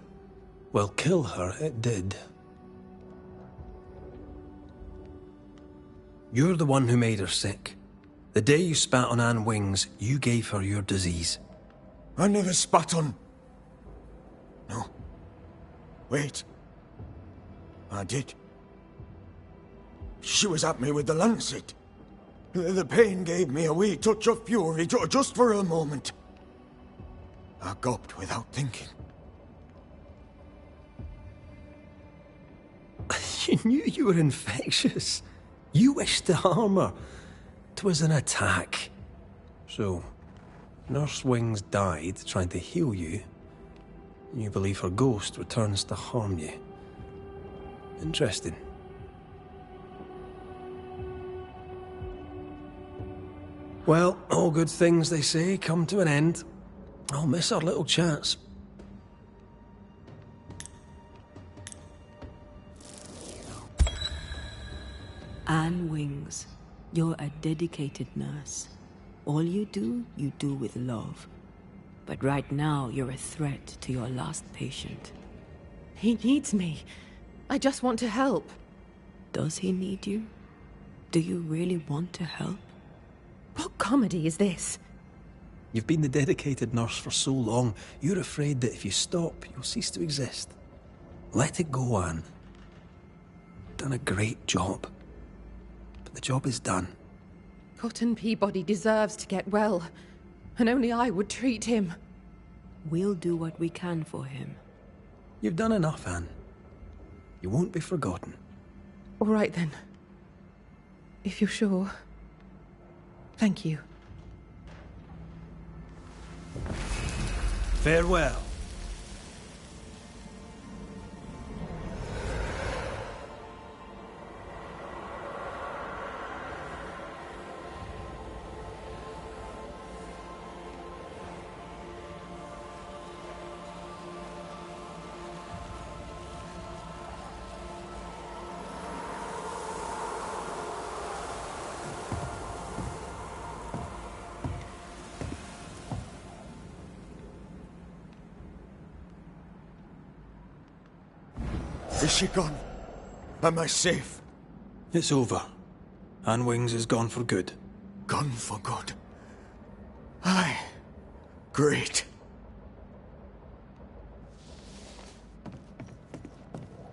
Well, kill her, it did. You're the one who made her sick. The day you spat on Anne Wings, you gave her your disease. I never spat on... No. Wait. I did. She was at me with the lancet. The pain gave me a wee touch of fury, just for a moment. I gulped without thinking. You knew you were infectious. You wished to harm her. 'Twas an attack. So, Nurse Wings died trying to heal you. You believe her ghost returns to harm you. Interesting. Well, all good things, they say, come to an end. I'll miss our little chats. Anne Wings, you're a dedicated nurse. All you do with love. But right now, you're a threat to your last patient. He needs me. I just want to help. Does he need you? Do you really want to help? What comedy is this? You've been the dedicated nurse for so long, you're afraid that if you stop, you'll cease to exist. Let it go, Anne. You've done a great job. But the job is done. Cotton Peabody deserves to get well, and only I would treat him. We'll do what we can for him. You've done enough, Anne. You won't be forgotten. All right, then. If you're sure. Thank you. Farewell. Is she gone? Am I safe? It's over. Anne Wings is gone for good. Gone for good. Aye. Great.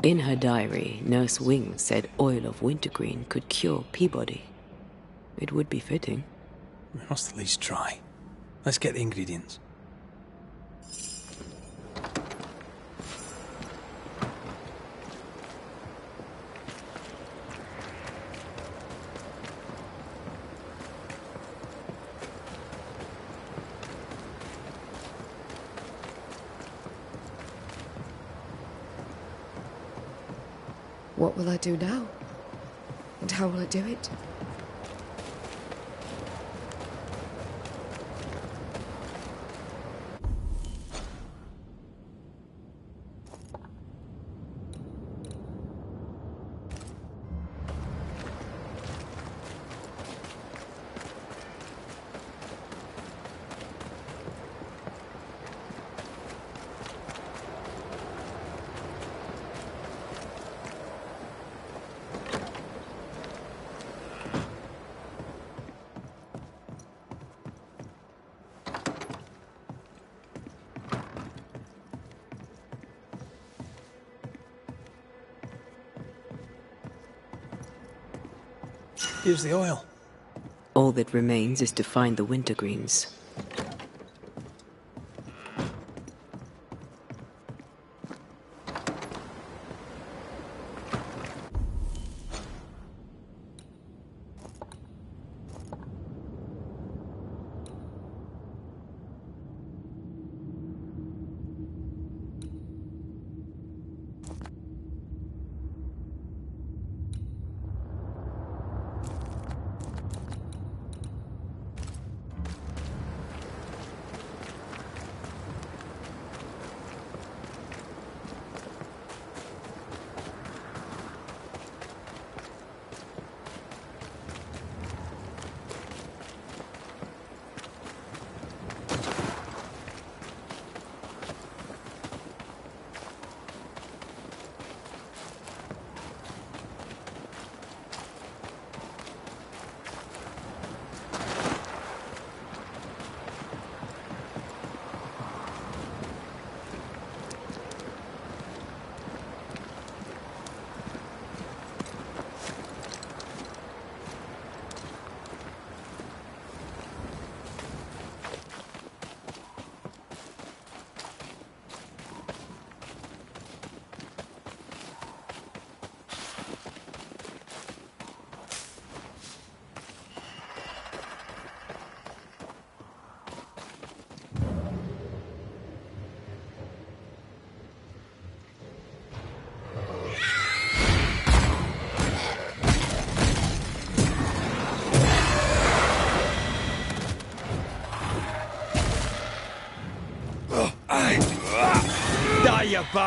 In her diary, Nurse Wings said oil of wintergreen could cure Peabody. It would be fitting. We must at least try. Let's get the ingredients. What will I do now? And how will I do it? Here's the oil. All that remains is to find the wintergreens.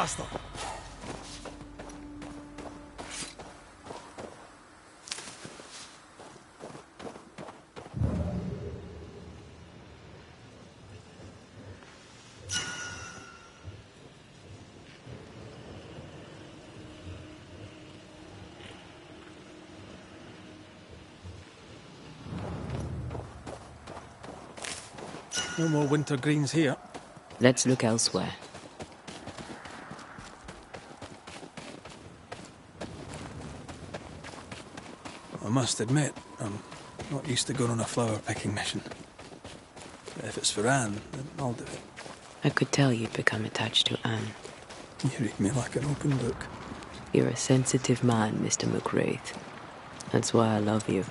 bastard! No more winter greens here. Let's look elsewhere. I must admit, I'm not used to going on a flower picking mission. But if it's for Anne, then I'll do it. I could tell you'd become attached to Anne. You read me like an open book. You're a sensitive man, Mr. McWraith. That's why I love you.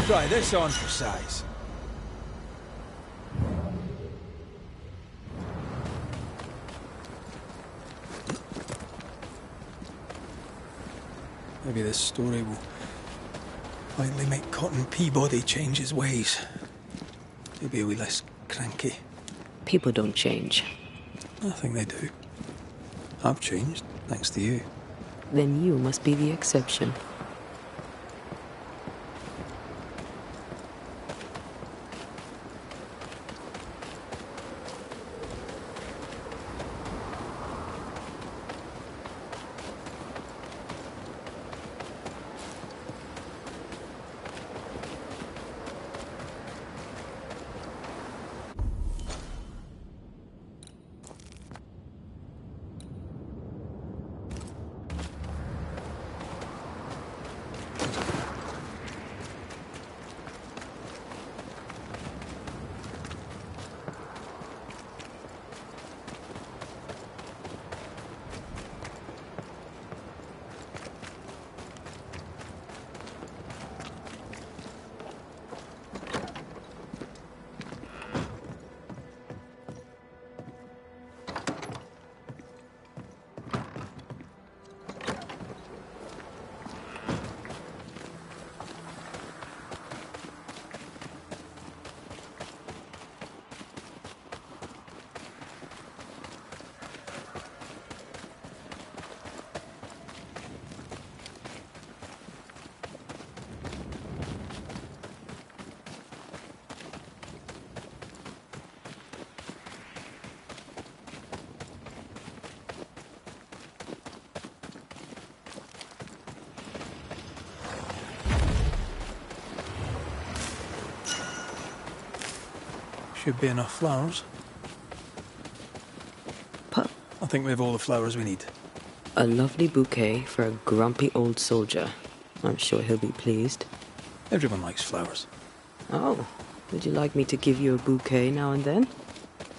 Try this on for size. Maybe this story will finally make Cotton Peabody change his ways. Maybe he'll be less cranky. People don't change. I think they do. I've changed, thanks to you. Then you must be the exception. Should be enough flowers. I think we have all the flowers we need. A lovely bouquet for a grumpy old soldier. I'm sure he'll be pleased. Everyone likes flowers. Oh, would you like me to give you a bouquet now and then?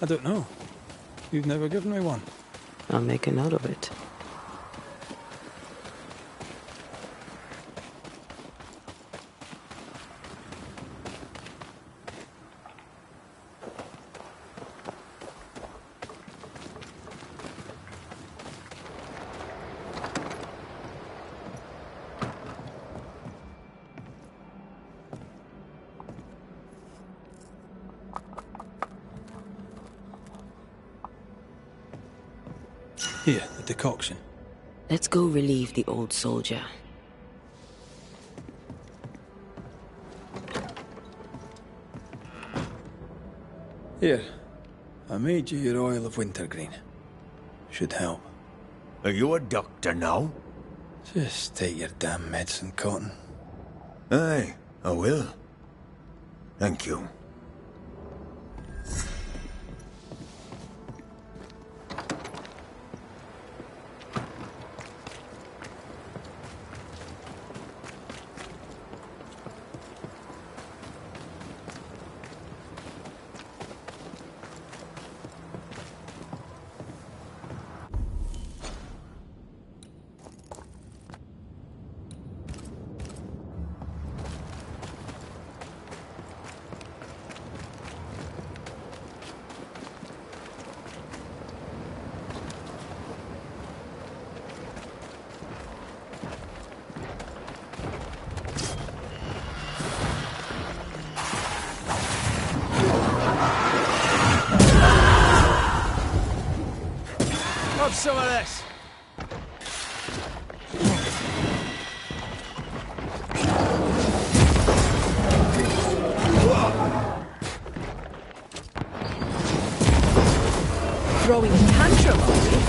I don't know. You've never given me one. I'll make a note of it. Here, the decoction. Let's go relieve the old soldier. Here, I made you your oil of wintergreen. Should help. Are you a doctor now? Just take your damn medicine, Cotton. Aye, I will. Thank you. Have some of this. Throwing a tantrum, are we?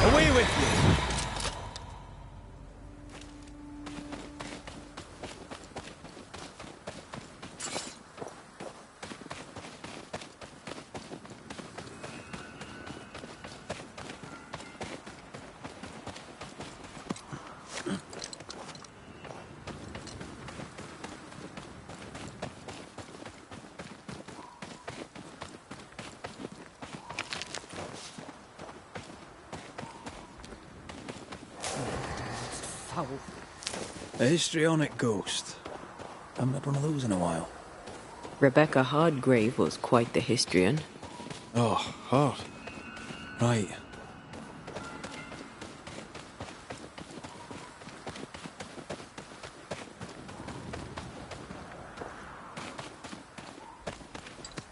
Away with you! A histrionic ghost. Haven't had one of those in a while. Rebecca Hardgrave was quite the histrion. Oh, hard. Right.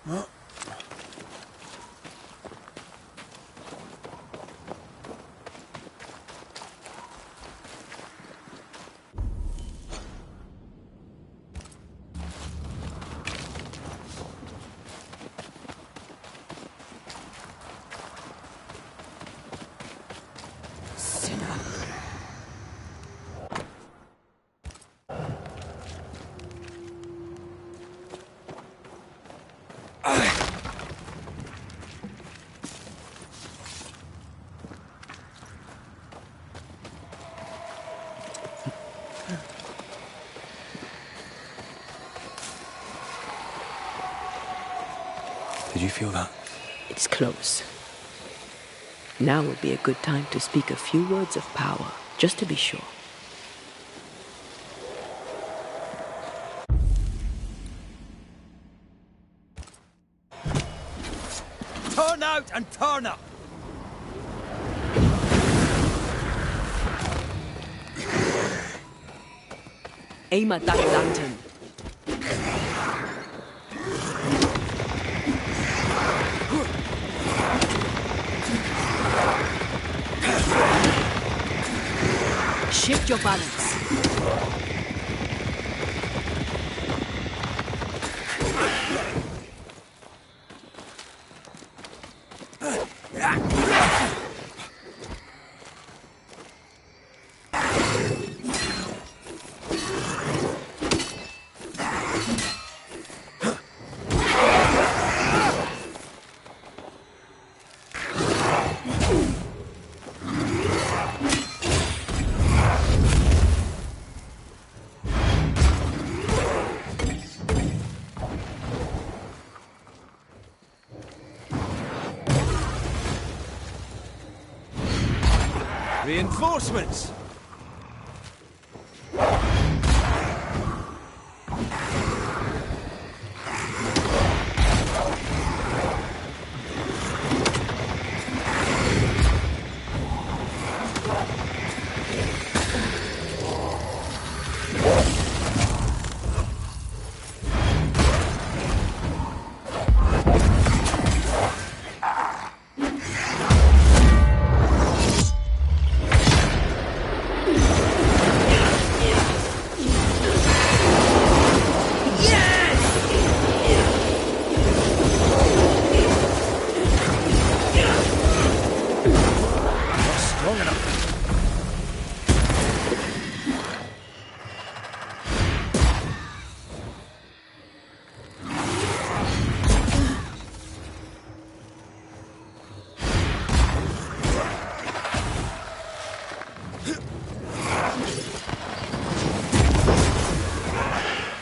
Oh. Did you feel that? It's close. Now would be a good time to speak a few words of power, just to be sure. Turn out and turn up! Aim at that lantern. Shift your balance. Reinforcements!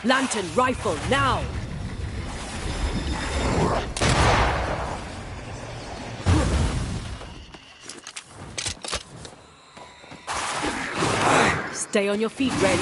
Lantern, rifle, now! Stay on your feet, Red.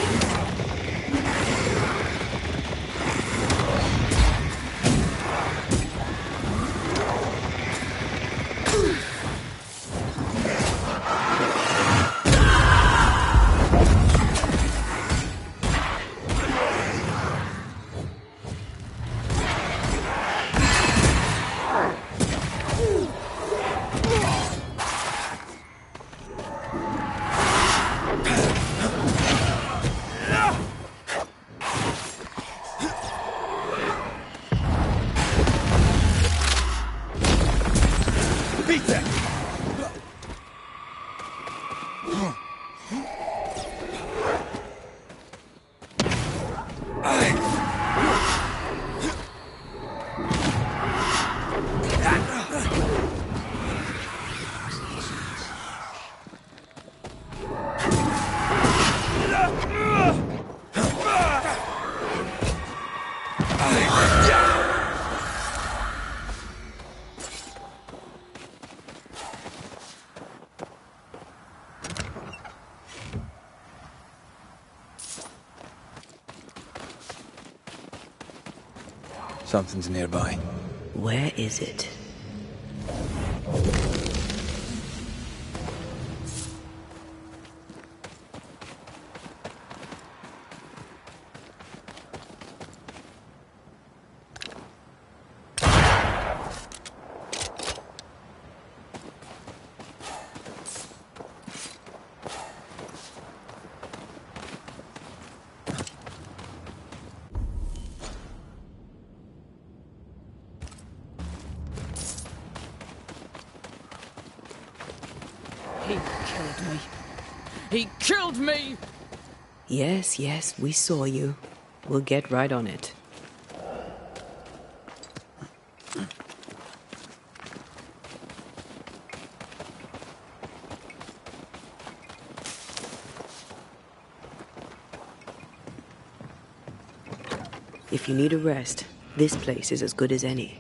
Something's nearby. Where is it? He killed me. He killed me! Yes, yes, we saw you. We'll get right on it. If you need a rest, this place is as good as any.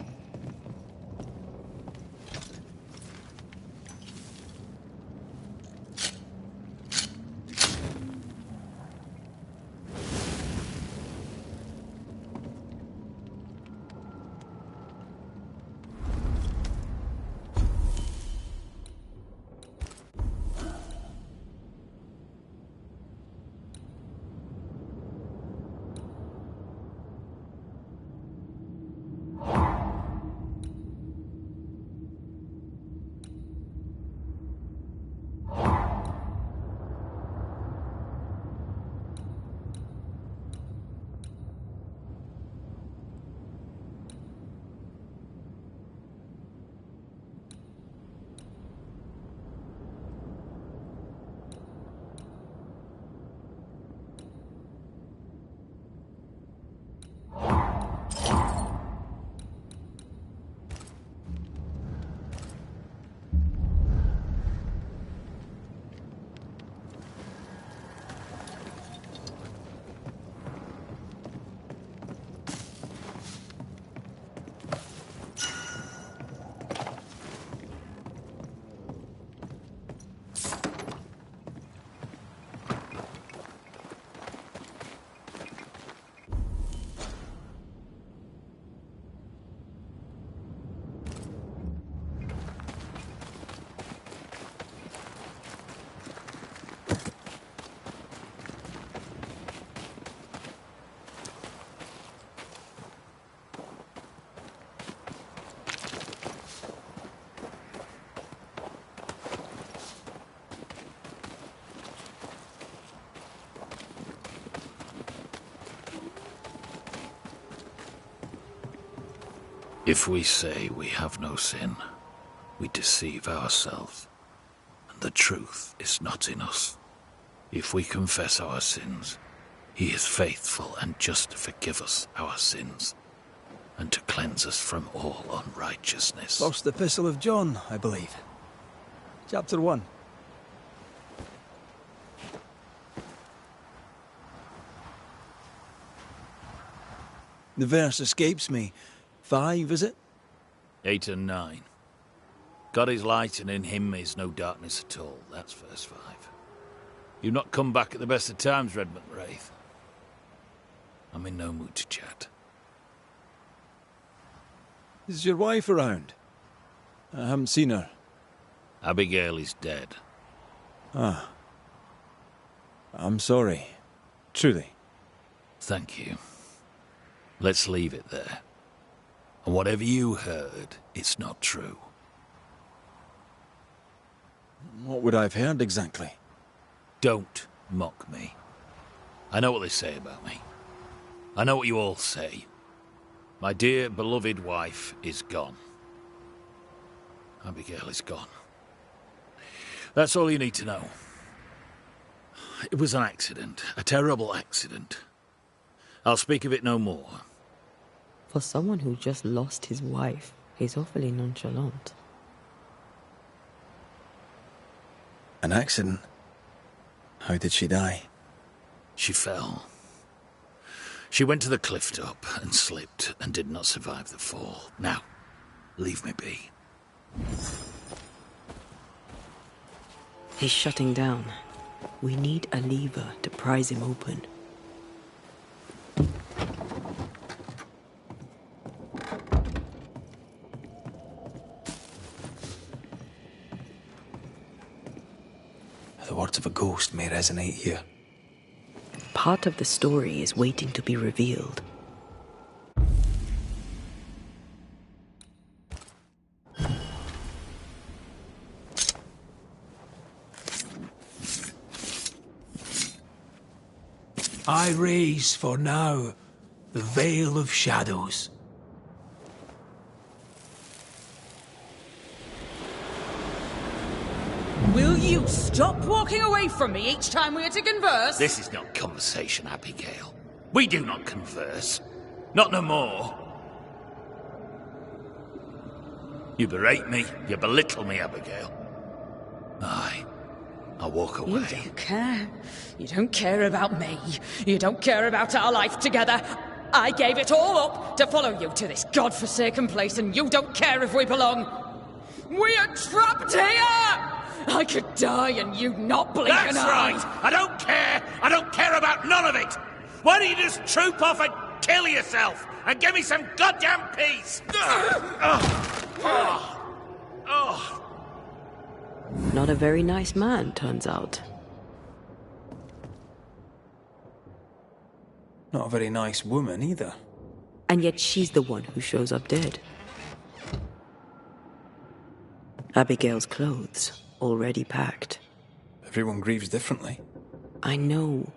If we say we have no sin, we deceive ourselves, and the truth is not in us. If we confess our sins, he is faithful and just to forgive us our sins, and to cleanse us from all unrighteousness. First Epistle of John, I believe. Chapter 1. The verse escapes me. 5, is it? 8 and 9. God is light, and in him is no darkness at all. That's verse 5. You've not come back at the best of times, Redmond Wraith. I'm in no mood to chat. Is your wife around? I haven't seen her. Abigail is dead. Ah. I'm sorry. Truly. Thank you. Let's leave it there. And whatever you heard, it's not true. What would I have heard exactly? Don't mock me. I know what they say about me. I know what you all say. My dear, beloved wife is gone. Abigail is gone. That's all you need to know. It was an accident. A terrible accident. I'll speak of it no more. For someone who just lost his wife, he's awfully nonchalant. An accident? How did she die? She fell. She went to the cliff top and slipped and did not survive the fall. Now, leave me be. He's shutting down. We need a lever to prise him open. The words of a ghost may resonate here. Part of the story is waiting to be revealed. I raise for now the veil of shadows. Will you stop walking away from me each time we are to converse? This is not conversation, Abigail. We do not converse. Not no more. You berate me, you belittle me, Abigail. I'll walk away. You don't care. You don't care about me. You don't care about our life together. I gave it all up to follow you to this godforsaken place, and you don't care if we belong. We are trapped here! I could die and you'd not blink an eye. That's right! I don't care! I don't care about none of it! Why don't you just troop off and kill yourself and give me some goddamn peace? Not a very nice man, turns out. Not a very nice woman either. And yet she's the one who shows up dead. Abigail's clothes, already packed. Everyone grieves differently. I know.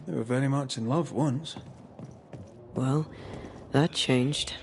They were very much in love once. Well, that changed.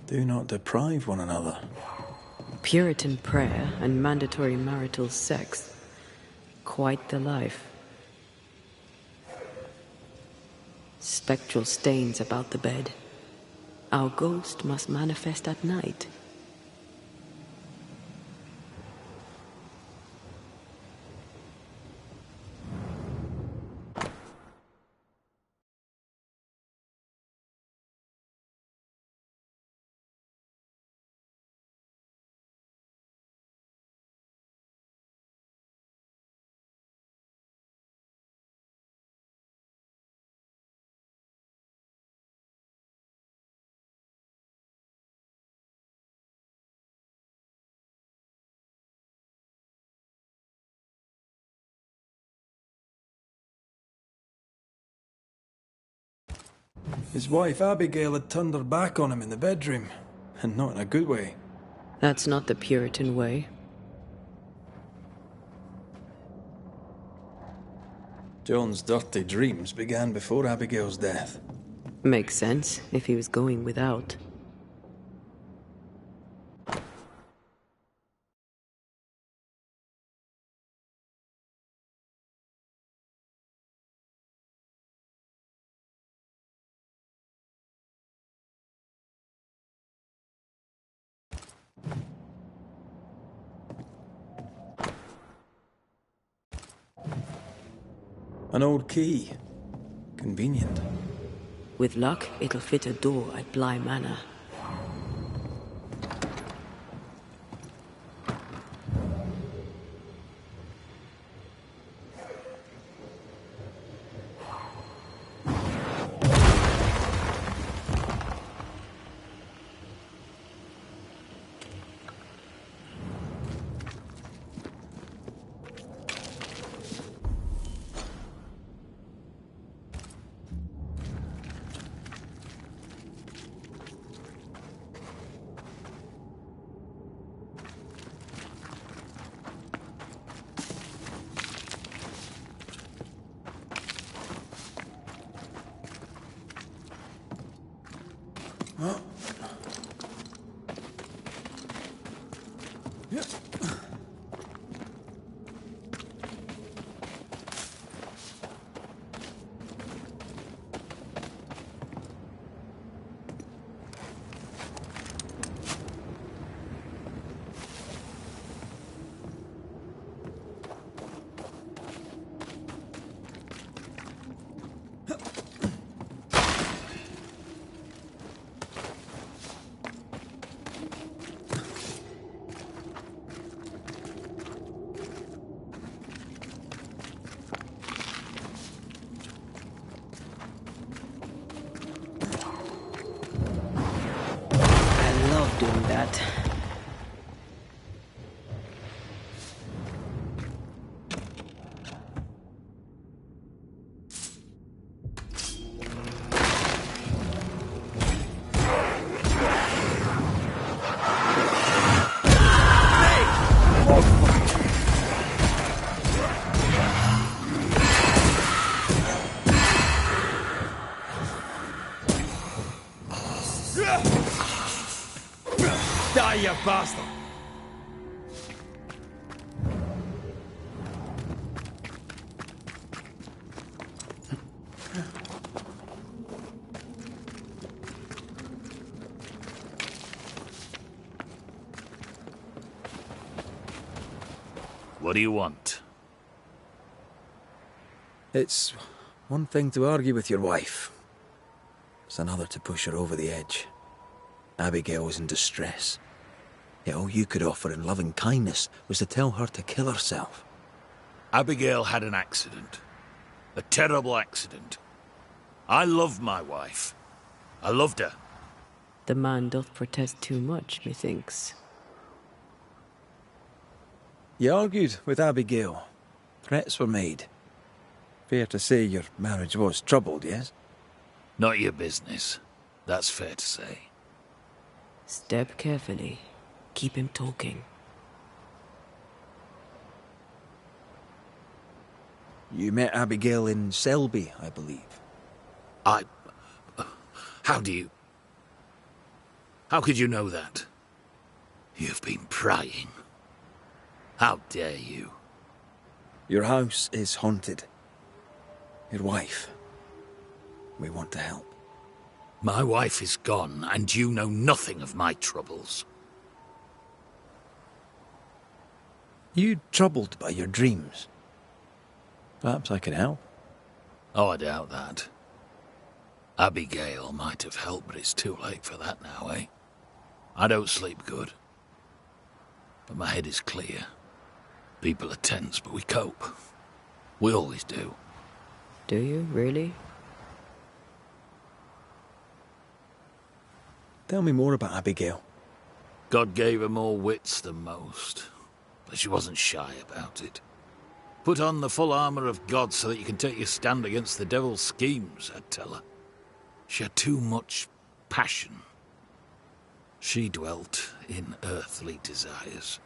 Do not deprive one another. Puritan prayer and mandatory marital sex. Quite the life. Spectral stains about the bed. Our ghost must manifest at night. His wife Abigail had turned her back on him in the bedroom, and not in a good way. That's not the Puritan way. John's dirty dreams began before Abigail's death. Makes sense if he was going without. An old key. Convenient. With luck, it'll fit a door at Bly Manor. Doing that. Die, you bastard! What do you want? It's one thing to argue with your wife. It's another to push her over the edge. Abigail was in distress. Yet all you could offer in loving kindness was to tell her to kill herself. Abigail had an accident. A terrible accident. I love my wife. I loved her. The man doth protest too much, methinks. You argued with Abigail. Threats were made. Fair to say your marriage was troubled, yes? Not your business. That's fair to say. Step carefully. Keep him talking. You met Abigail in Selby, I believe. How do you... How could you know that? You've been prying. How dare you? Your house is haunted. Your wife. We want to help. My wife is gone, and you know nothing of my troubles. You troubled by your dreams? Perhaps I can help. Oh, I doubt that. Abigail might have helped, but it's too late for that now, eh? I don't sleep good. But my head is clear. People are tense, but we cope. We always do. Do you, really? Tell me more about Abigail. God gave her more wits than most, but she wasn't shy about it. Put on the full armour of God so that you can take your stand against the devil's schemes, I'd tell her. She had too much passion. She dwelt in earthly desires.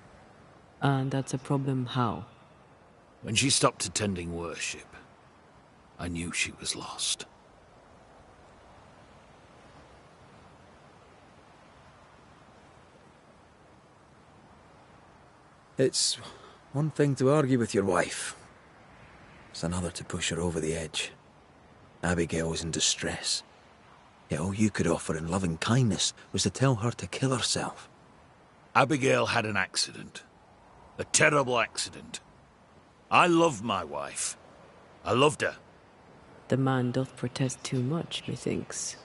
And that's a problem how? When she stopped attending worship, I knew she was lost. It's one thing to argue with your wife. It's another to push her over the edge. Abigail was in distress. Yet all you could offer in loving kindness was to tell her to kill herself. Abigail had an accident. A terrible accident. I love my wife. I loved her. The man doth protest too much, methinks.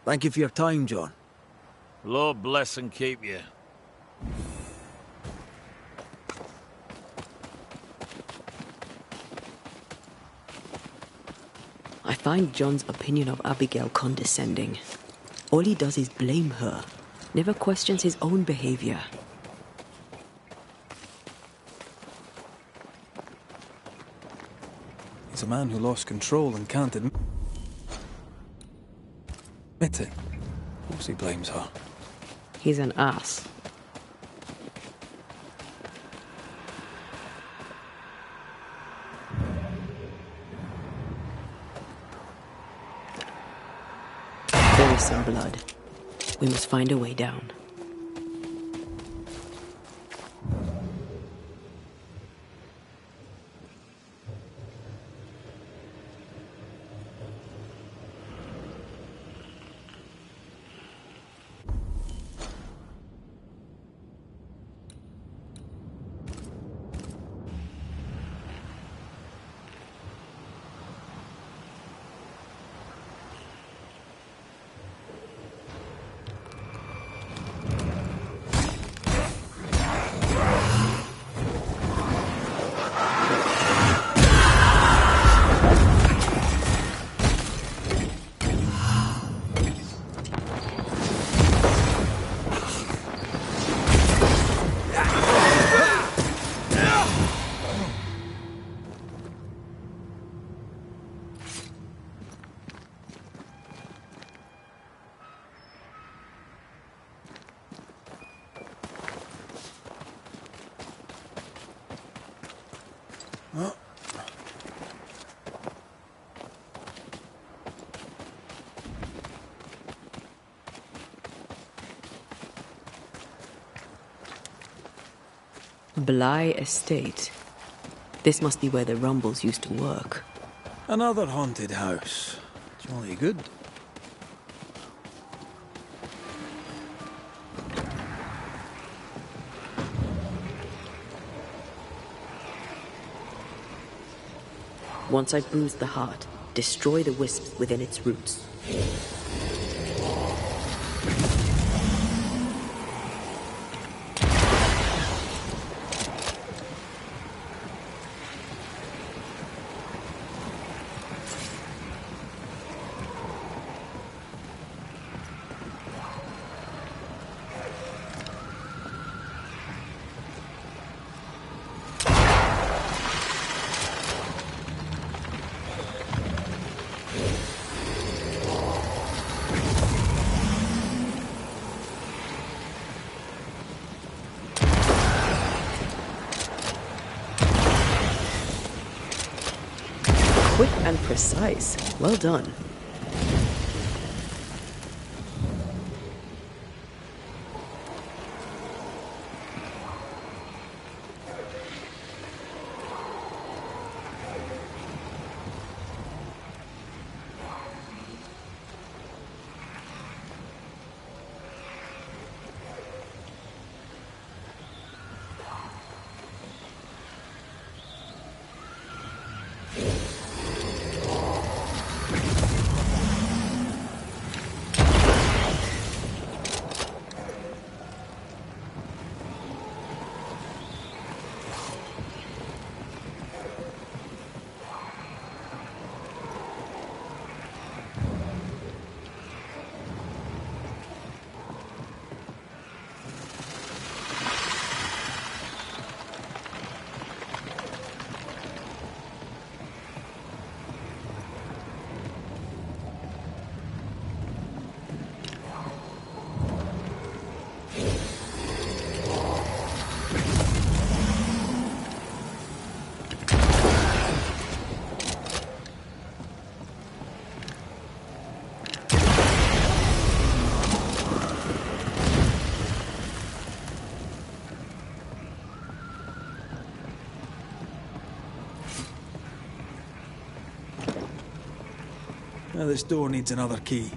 Thank you for your time, John. Lord bless and keep you. I find John's opinion of Abigail condescending. All he does is blame her, never questions his own behavior. He's a man who lost control and can't admit it. Of course he blames her. He's an ass. There is some blood. We must find a way down. Bly Estate. This must be where the Rumbles used to work. Another haunted house. Jolly good. Once I bruise the heart, destroy the wisps within its roots. Quick and precise. Well done. Now this door needs another key.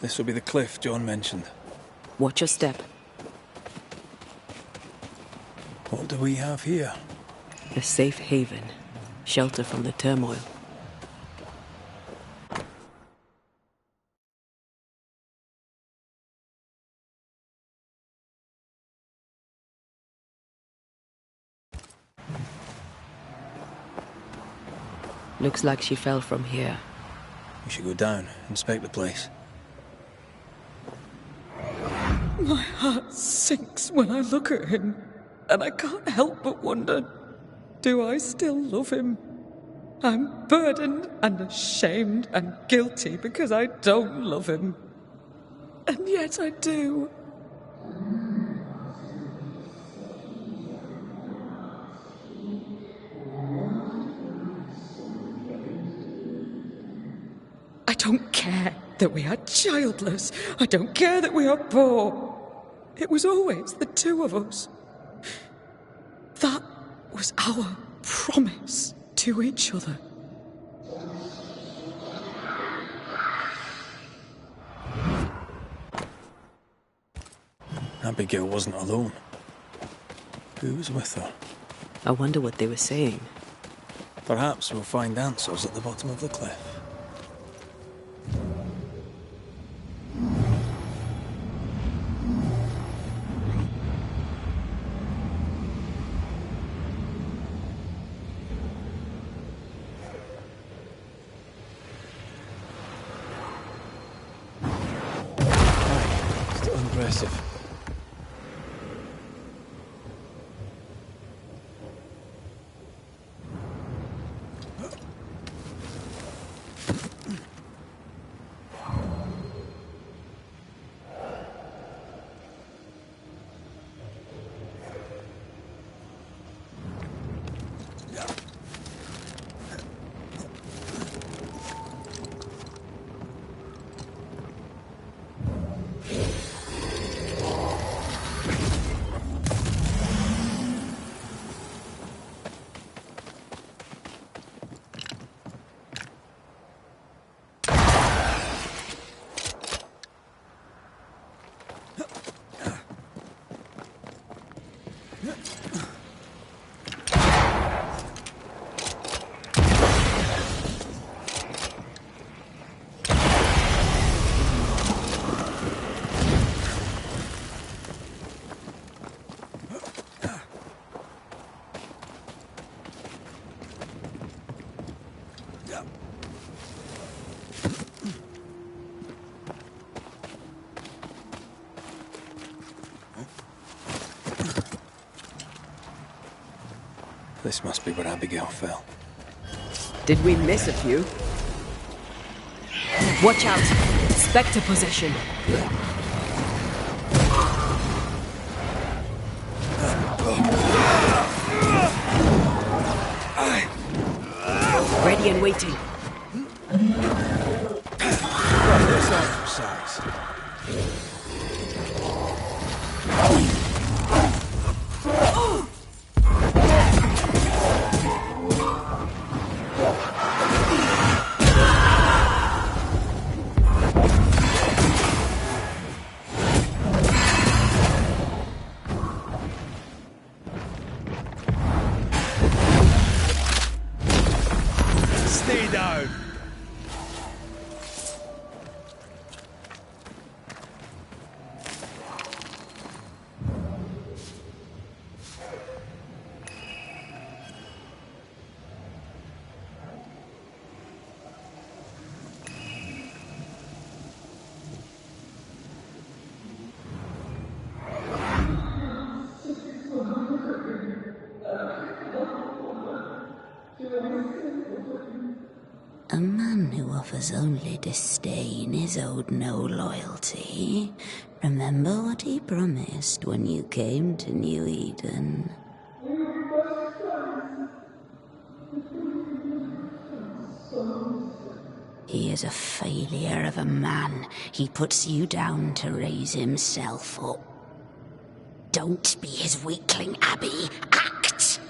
This will be the cliff John mentioned. Watch your step. What do we have here? A safe haven. Shelter from the turmoil. Looks like she fell from here. We should go down, inspect the place. My heart sinks when I look at him, and I can't help but wonder, do I still love him? I'm burdened and ashamed and guilty because I don't love him. And yet I do. I don't care that we are childless. I don't care that we are poor. It was always the two of us. That was our promise to each other. Abigail wasn't alone. Who was with her? I wonder what they were saying. Perhaps we'll find answers at the bottom of the cliff. Still impressive. This must be where Abigail fell. Did we miss a few? Watch out! Spectre possession! Ready and waiting. This exercise. Stay down. A man who offers only disdain is owed no loyalty. Remember what he promised when you came to New Eden. He is a failure of a man. He puts you down to raise himself up. Don't be his weakling, Abby. Act!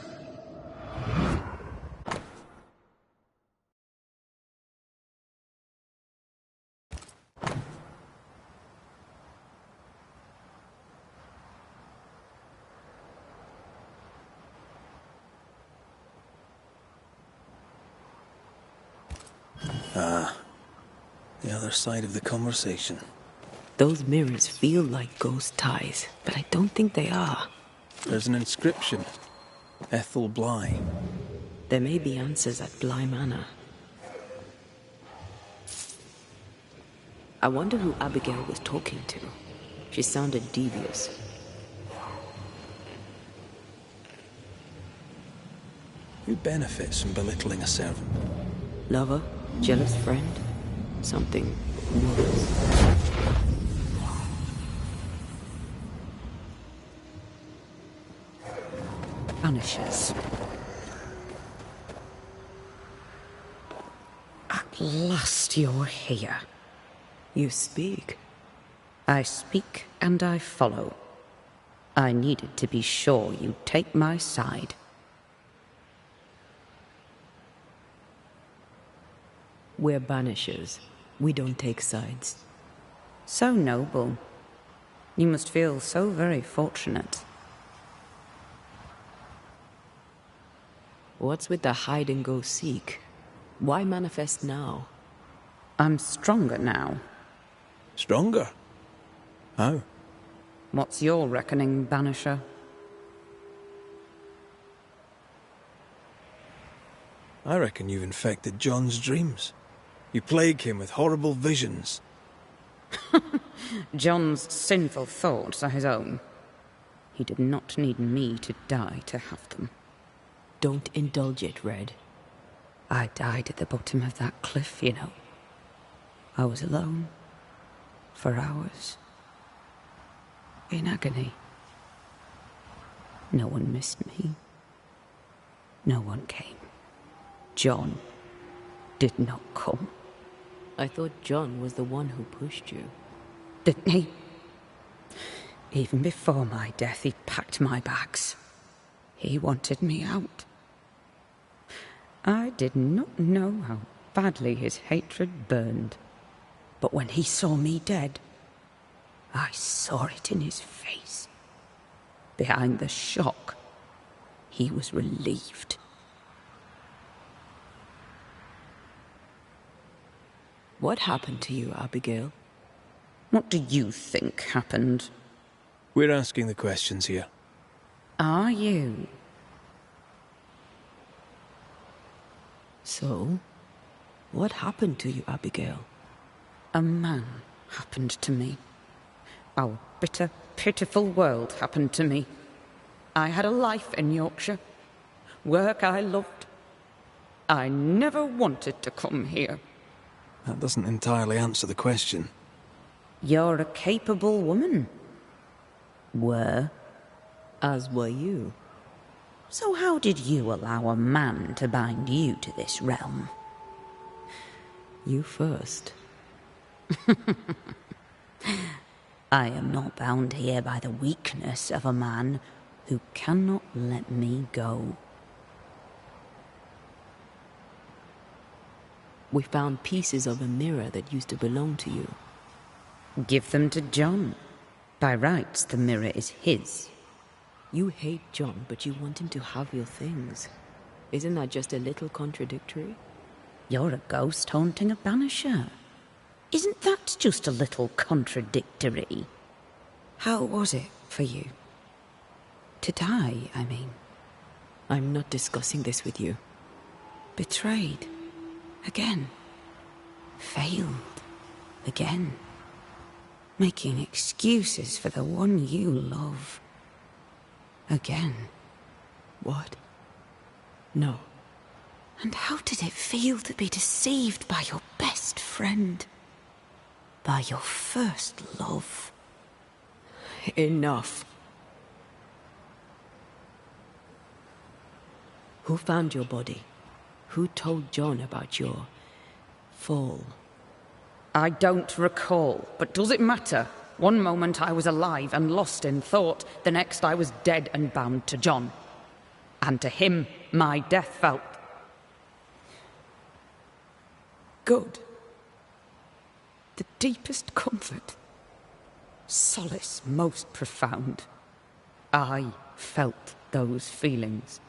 The other side of the conversation. Those mirrors feel like ghost ties, but I don't think they are. There's an inscription. Ethel Bly. There may be answers at Bly Manor. I wonder who Abigail was talking to. She sounded devious. Who benefits from belittling a servant? Lover? Jealous friend? Something worse. Banishers. At last you're here. You speak. I speak and I follow. I needed to be sure you'd take my side. We're Banishers. We don't take sides. So noble. You must feel so very fortunate. What's with the hide and go seek? Why manifest now? I'm stronger now. Stronger? How? What's your reckoning, Banisher? I reckon you've infected John's dreams. You plague him with horrible visions. John's sinful thoughts are his own. He did not need me to die to have them. Don't indulge it, Red. I died at the bottom of that cliff, you know. I was alone. For hours. In agony. No one missed me. No one came. John did not come. I thought John was the one who pushed you. Didn't he? Even before my death, he packed my bags. He wanted me out. I did not know how badly his hatred burned. But when he saw me dead, I saw it in his face. Behind the shock, he was relieved. What happened to you, Abigail? What do you think happened? We're asking the questions here. Are you? So, what happened to you, Abigail? A man happened to me. Our bitter, pitiful world happened to me. I had a life in Yorkshire. Work I loved. I never wanted to come here. That doesn't entirely answer the question. You're a capable woman. Were. As were you. So how did you allow a man to bind you to this realm? You first. I am not bound here by the weakness of a man who cannot let me go. We found pieces of a mirror that used to belong to you. Give them to John. By rights, the mirror is his. You hate John, but you want him to have your things. Isn't that just a little contradictory? You're a ghost haunting a banisher. Isn't that just a little contradictory? How was it for you? To die, I mean. I'm not discussing this with you. Betrayed. Again. Failed. Again. Making excuses for the one you love. Again. What? No. And how did it feel to be deceived by your best friend? By your first love? Enough. Who found your body? Who told John about your fall? I don't recall, but does it matter? One moment I was alive and lost in thought, the next I was dead and bound to John. And to him, my death felt... good. The deepest comfort. Solace most profound. I felt those feelings.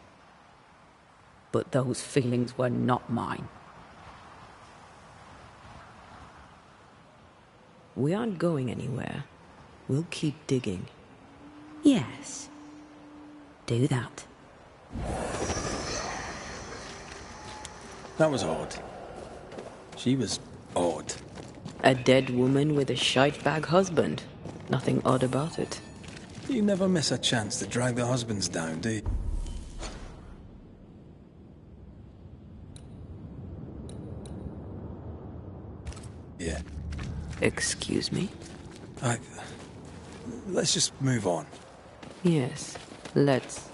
But those feelings were not mine. We aren't going anywhere. We'll keep digging. Yes. Do that. That was odd. She was odd. A dead woman with a shite-bag husband. Nothing odd about it. You never miss a chance to drag the husbands down, do you? Yeah. Excuse me? Let's just move on. Yes, let's.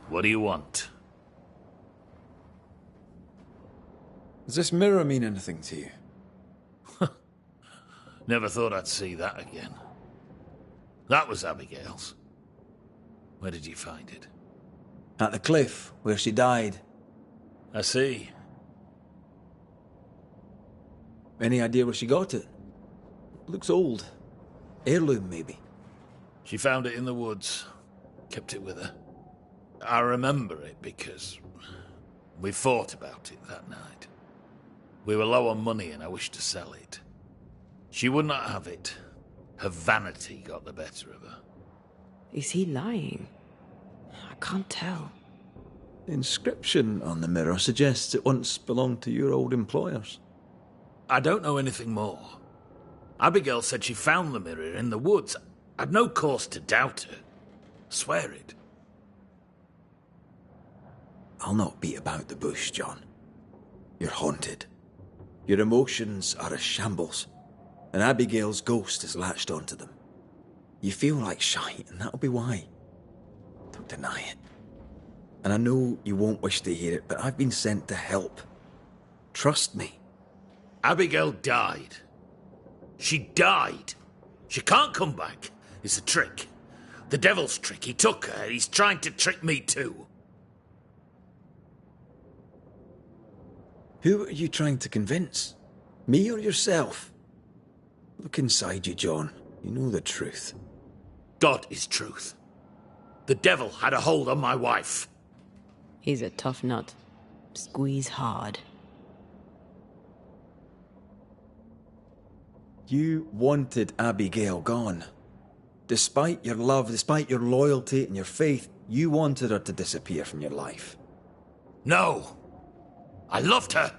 What do you want? Does this mirror mean anything to you? Never thought I'd see that again. That was Abigail's. Where did you find it? At the cliff, where she died. I see. Any idea where she got it? Looks old. Heirloom, maybe. She found it in the woods. Kept it with her. I remember it because we fought about it that night. We were low on money and I wished to sell it. She would not have it. Her vanity got the better of her. Is he lying? I can't tell. The inscription on the mirror suggests it once belonged to your old employers. I don't know anything more. Abigail said she found the mirror in the woods. I'd no cause to doubt her. Swear it. I'll not beat about the bush, John. You're haunted. Your emotions are a shambles, and Abigail's ghost has latched onto them. You feel like shite, and that'll be why. Don't deny it. And I know you won't wish to hear it, but I've been sent to help. Trust me. Abigail died. She died. She can't come back. It's a trick. The devil's trick. He took her. He's trying to trick me too. Who are you trying to convince? Me or yourself? Look inside you, John. You know the truth. God is truth. The devil had a hold on my wife. He's a tough nut. Squeeze hard. You wanted Abigail gone. Despite your love, despite your loyalty and your faith, you wanted her to disappear from your life. No. I loved her.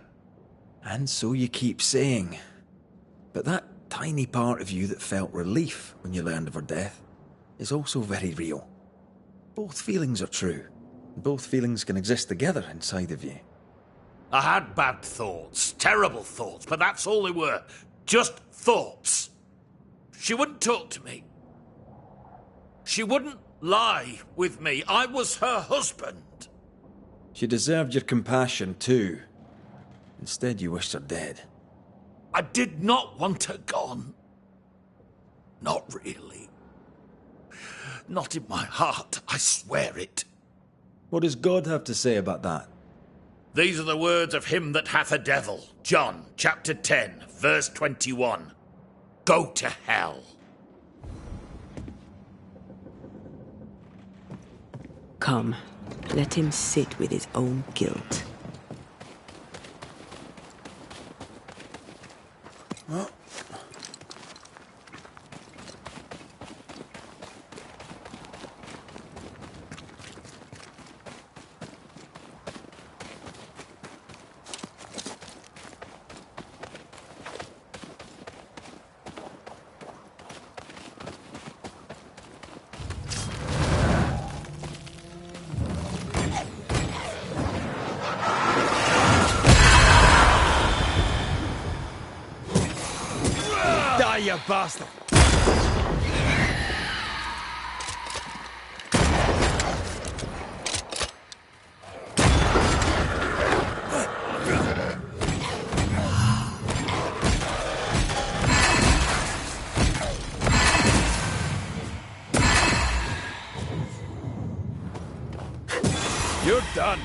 And so you keep saying. But that tiny part of you that felt relief when you learned of her death is also very real. Both feelings are true. Both feelings can exist together inside of you. I had bad thoughts, terrible thoughts, but that's all they were. Just thoughts. She wouldn't talk to me. She wouldn't lie with me. I was her husband. She deserved your compassion too. Instead, you wished her dead. I did not want her gone. Not really. Not in my heart, I swear it. What does God have to say about that? These are the words of him that hath a devil. John, chapter 10, verse 21. Go to hell. Come, let him sit with his own guilt. Well. You bastard! You're done.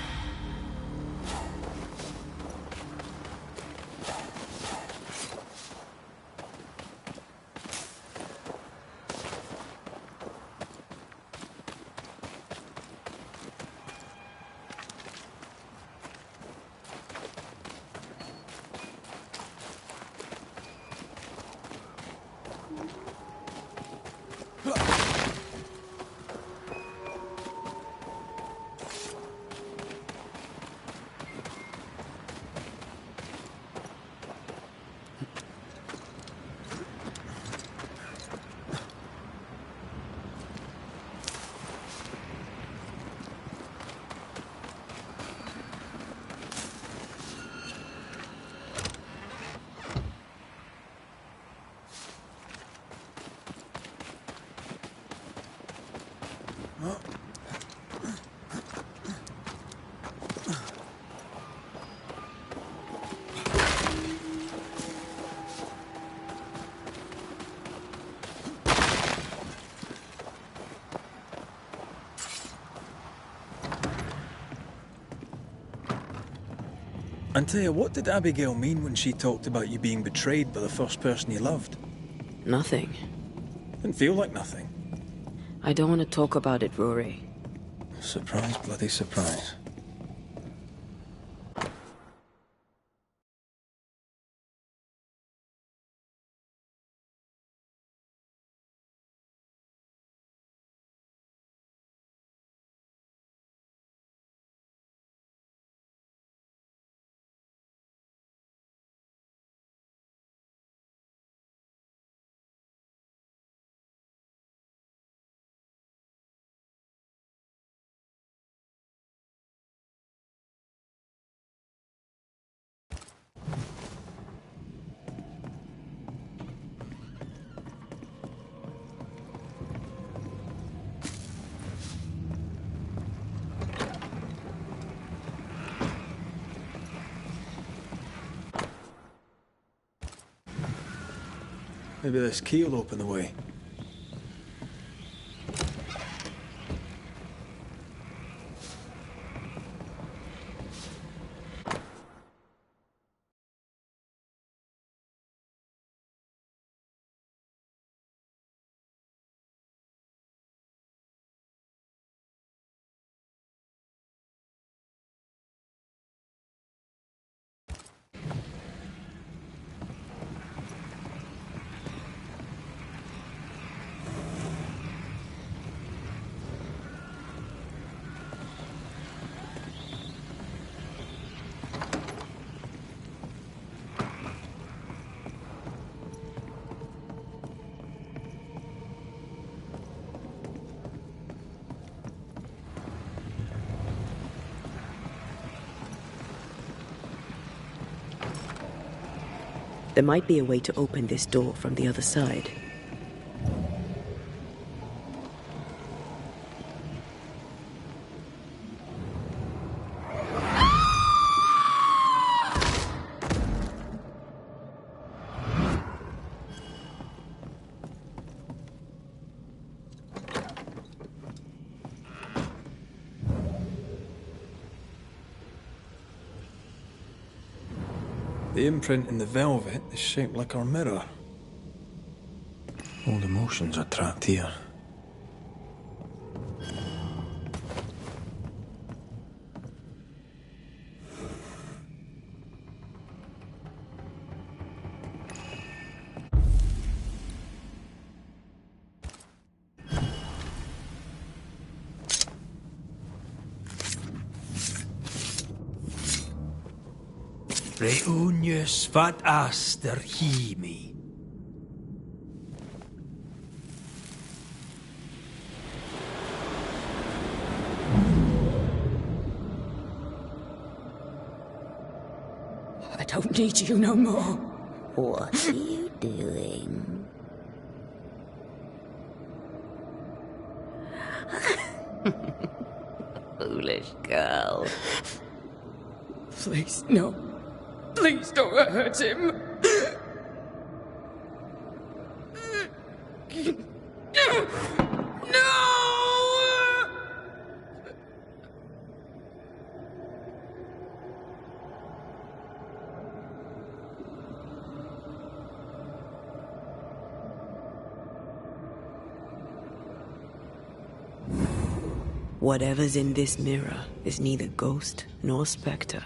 Antea, what did Abigail mean when she talked about you being betrayed by the first person you loved? Nothing. Didn't feel like nothing. I don't want to talk about it, Rory. Surprise, bloody surprise. Maybe this key will open the way. There might be a way to open this door from the other side. The imprint in the velvet is shaped like our mirror. Old emotions are trapped here. Reunius vat aster himi. I don't need you no more. What are you doing? Foolish girl. Please, no. Please don't hurt him. No! Whatever's in this mirror is neither ghost nor spectre.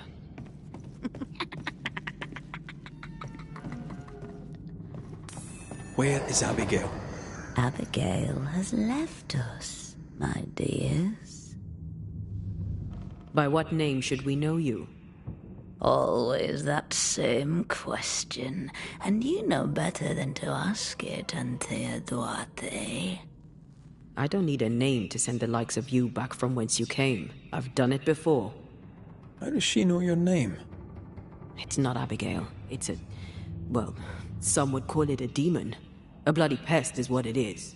Where is Abigail? Abigail has left us, my dears. By what name should we know you? Always that same question, and you know better than to ask it, Antea Duarte. I don't need a name to send the likes of you back from whence you came. I've done it before. How does she know your name? It's not Abigail. It's a... well, some would call it a demon. A bloody pest is what it is.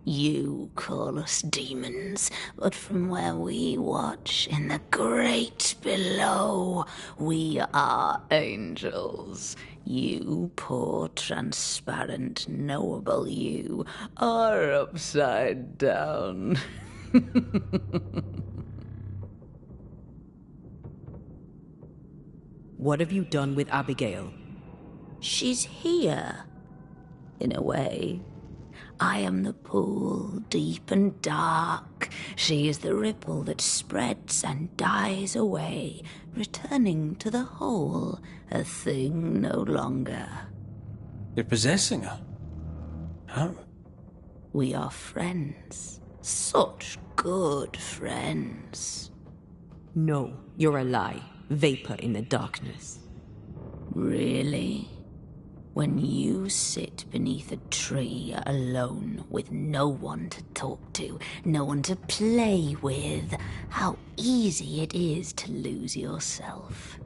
You call us demons, but from where we watch in the great below, we are angels. You poor, transparent, knowable you are upside down. What have you done with Abigail? She's here, in a way. I am the pool, deep and dark. She is the ripple that spreads and dies away, returning to the whole, a thing no longer. You're possessing her? How? We are friends. Such good friends. No, you're a lie. Vapor in the darkness. Really? When you sit beneath a tree alone with no one to talk to, no one to play with, how easy it is to lose yourself.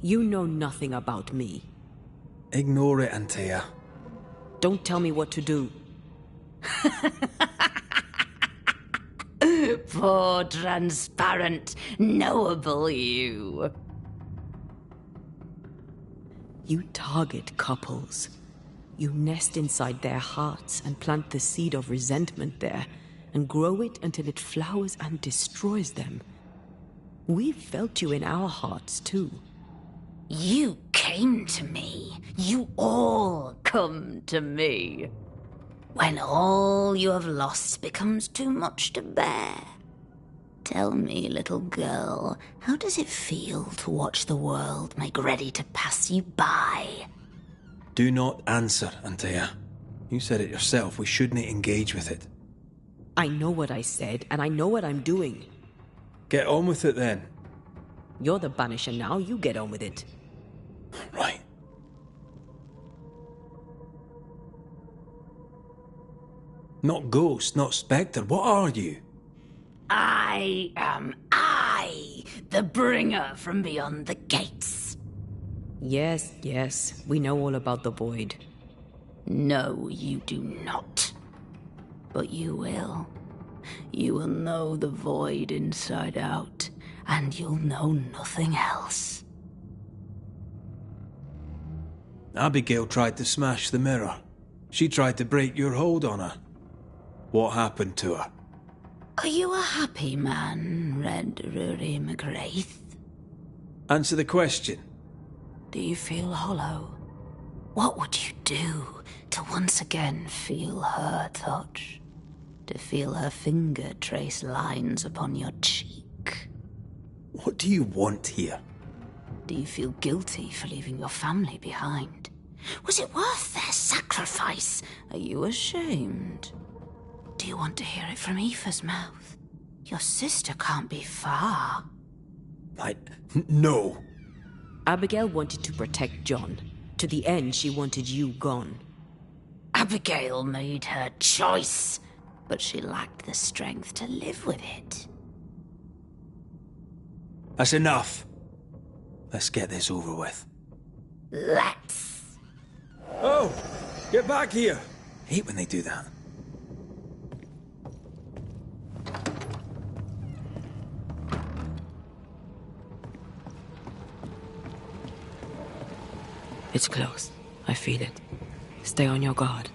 You know nothing about me. Ignore it, Antea. Don't tell me what to do. Poor, transparent, knowable you. You target couples. You nest inside their hearts and plant the seed of resentment there, and grow it until it flowers and destroys them. We've felt you in our hearts, too. You came to me. You all come to me. When all you have lost becomes too much to bear. Tell me, little girl, how does it feel to watch the world make ready to pass you by? Do not answer, Antea. You said it yourself, we shouldn't engage with it. I know what I said, and I know what I'm doing. Get on with it then. You're the Banisher now, you get on with it. Right. Not ghost, not spectre, what are you? I am I, the bringer from beyond the gates. Yes, yes, we know all about the void. No, you do not. But you will. You will know the void inside out, and you'll know nothing else. Abigail tried to smash the mirror. She tried to break your hold on her. What happened to her? Are you a happy man, Red Rory McGrath? Answer the question. Do you feel hollow? What would you do to once again feel her touch? To feel her finger trace lines upon your cheek? What do you want here? Do you feel guilty for leaving your family behind? Was it worth their sacrifice? Are you ashamed? Do you want to hear it from Aoife's mouth? Your sister can't be far. No. Abigail wanted to protect John. To the end, she wanted you gone. Abigail made her choice, but she lacked the strength to live with it. That's enough. Let's get this over with. Let's. Oh! Get back here! I hate when they do that. It's close. I feel it. Stay on your guard.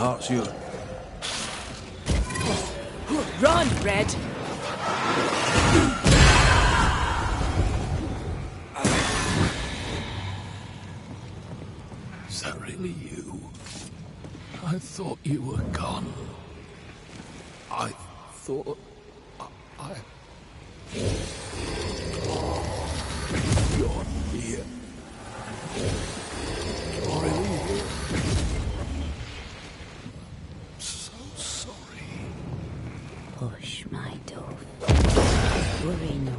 heart's yours. Run, Red! Is that really you? I thought you were gone. I thought I... You're here. You're really here. I'm so sorry. Hush, my dove. Worry no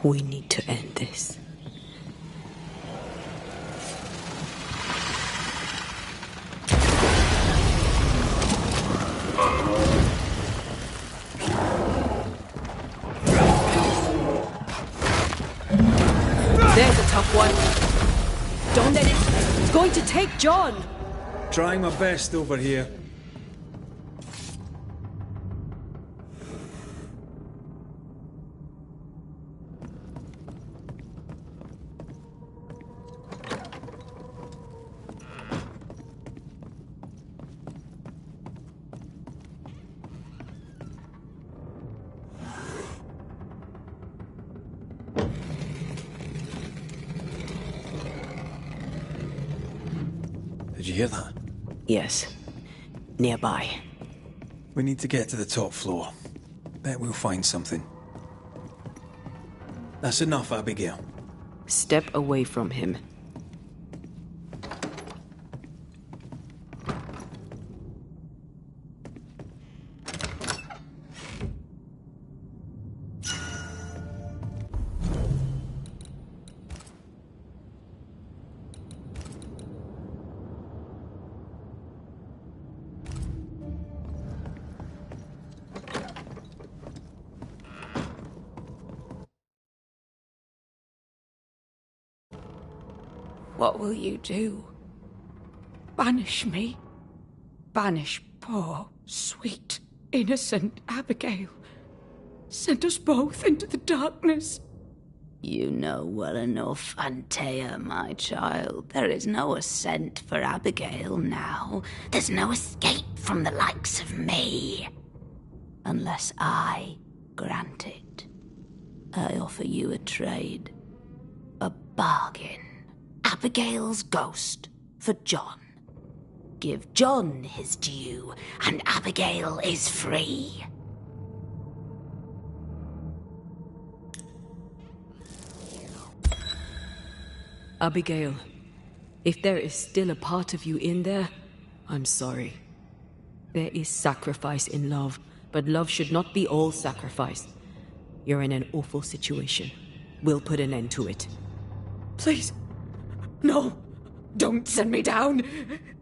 more. We need to end this. There's a tough one. Don't let it... It's going to take John! Trying my best over here. Did you hear that? Yes. Nearby. We need to get to the top floor. Bet we'll find something. That's enough, Abigail. Step away from him. What will you do? Banish me? Banish poor, sweet, innocent Abigail? Send us both into the darkness? You know well enough, Antea, my child. There is no ascent for Abigail now. There's no escape from the likes of me. Unless I grant it. I offer you a trade. A bargain. Abigail's ghost for John. Give John his due, and Abigail is free. Abigail, if there is still a part of you in there, I'm sorry. There is sacrifice in love, but love should not be all sacrifice. You're in an awful situation. We'll put an end to it. Please. No. Don't send me down.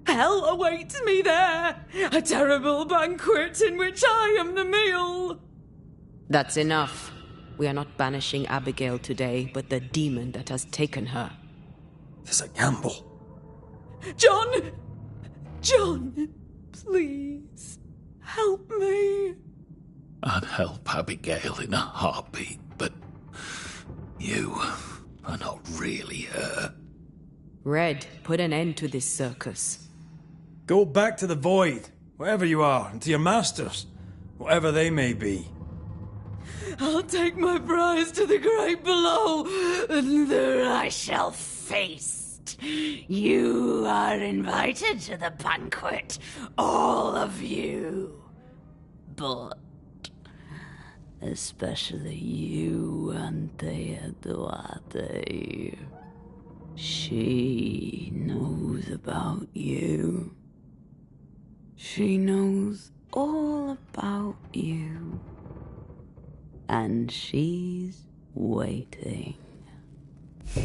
Hell awaits me there. A terrible banquet in which I am the meal. That's enough. We are not banishing Abigail today, but the demon that has taken her. This is a gamble. John! John! Please. Help me. I'd help Abigail in a heartbeat, but you are not really her. Red, put an end to this circus. Go back to the Void, wherever you are, and to your masters, whatever they may be. I'll take my prize to the great below, and there I shall feast. You are invited to the banquet, all of you. But especially you, Antea Duarte. She knows about you. She knows all about you. And she's waiting. You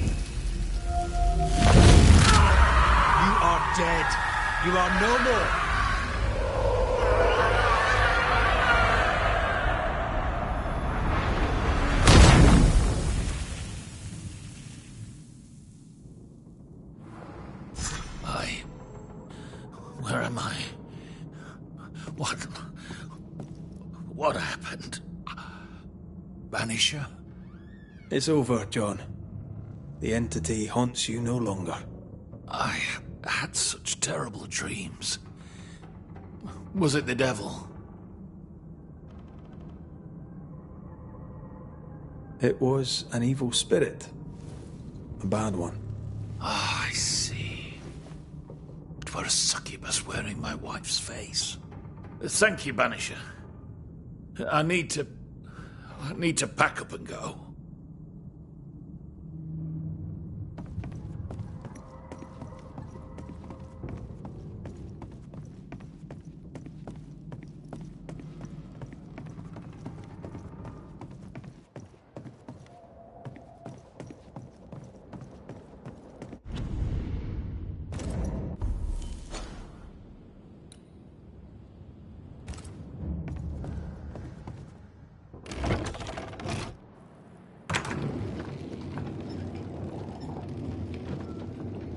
are dead. You are no more. Where am I? What happened? Banisher? It's over, John. The entity haunts you no longer. I had such terrible dreams. Was it the devil? It was an evil spirit. A bad one. Ah, I see. It were a succubus wearing my wife's face. Thank you, Banisher. I need to pack up and go.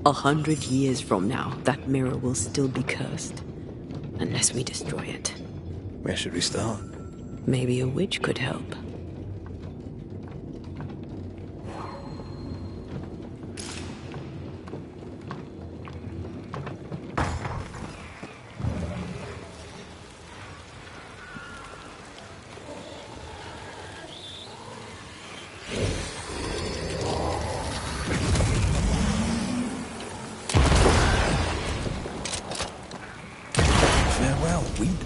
A 100 years from now, that mirror will still be cursed. Unless we destroy it. Where should we start? Maybe a witch could help. Farewell, weed.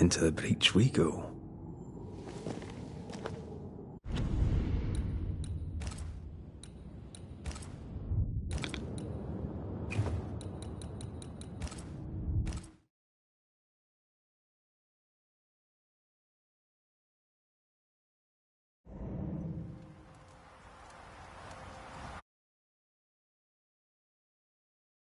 Into the breach we go.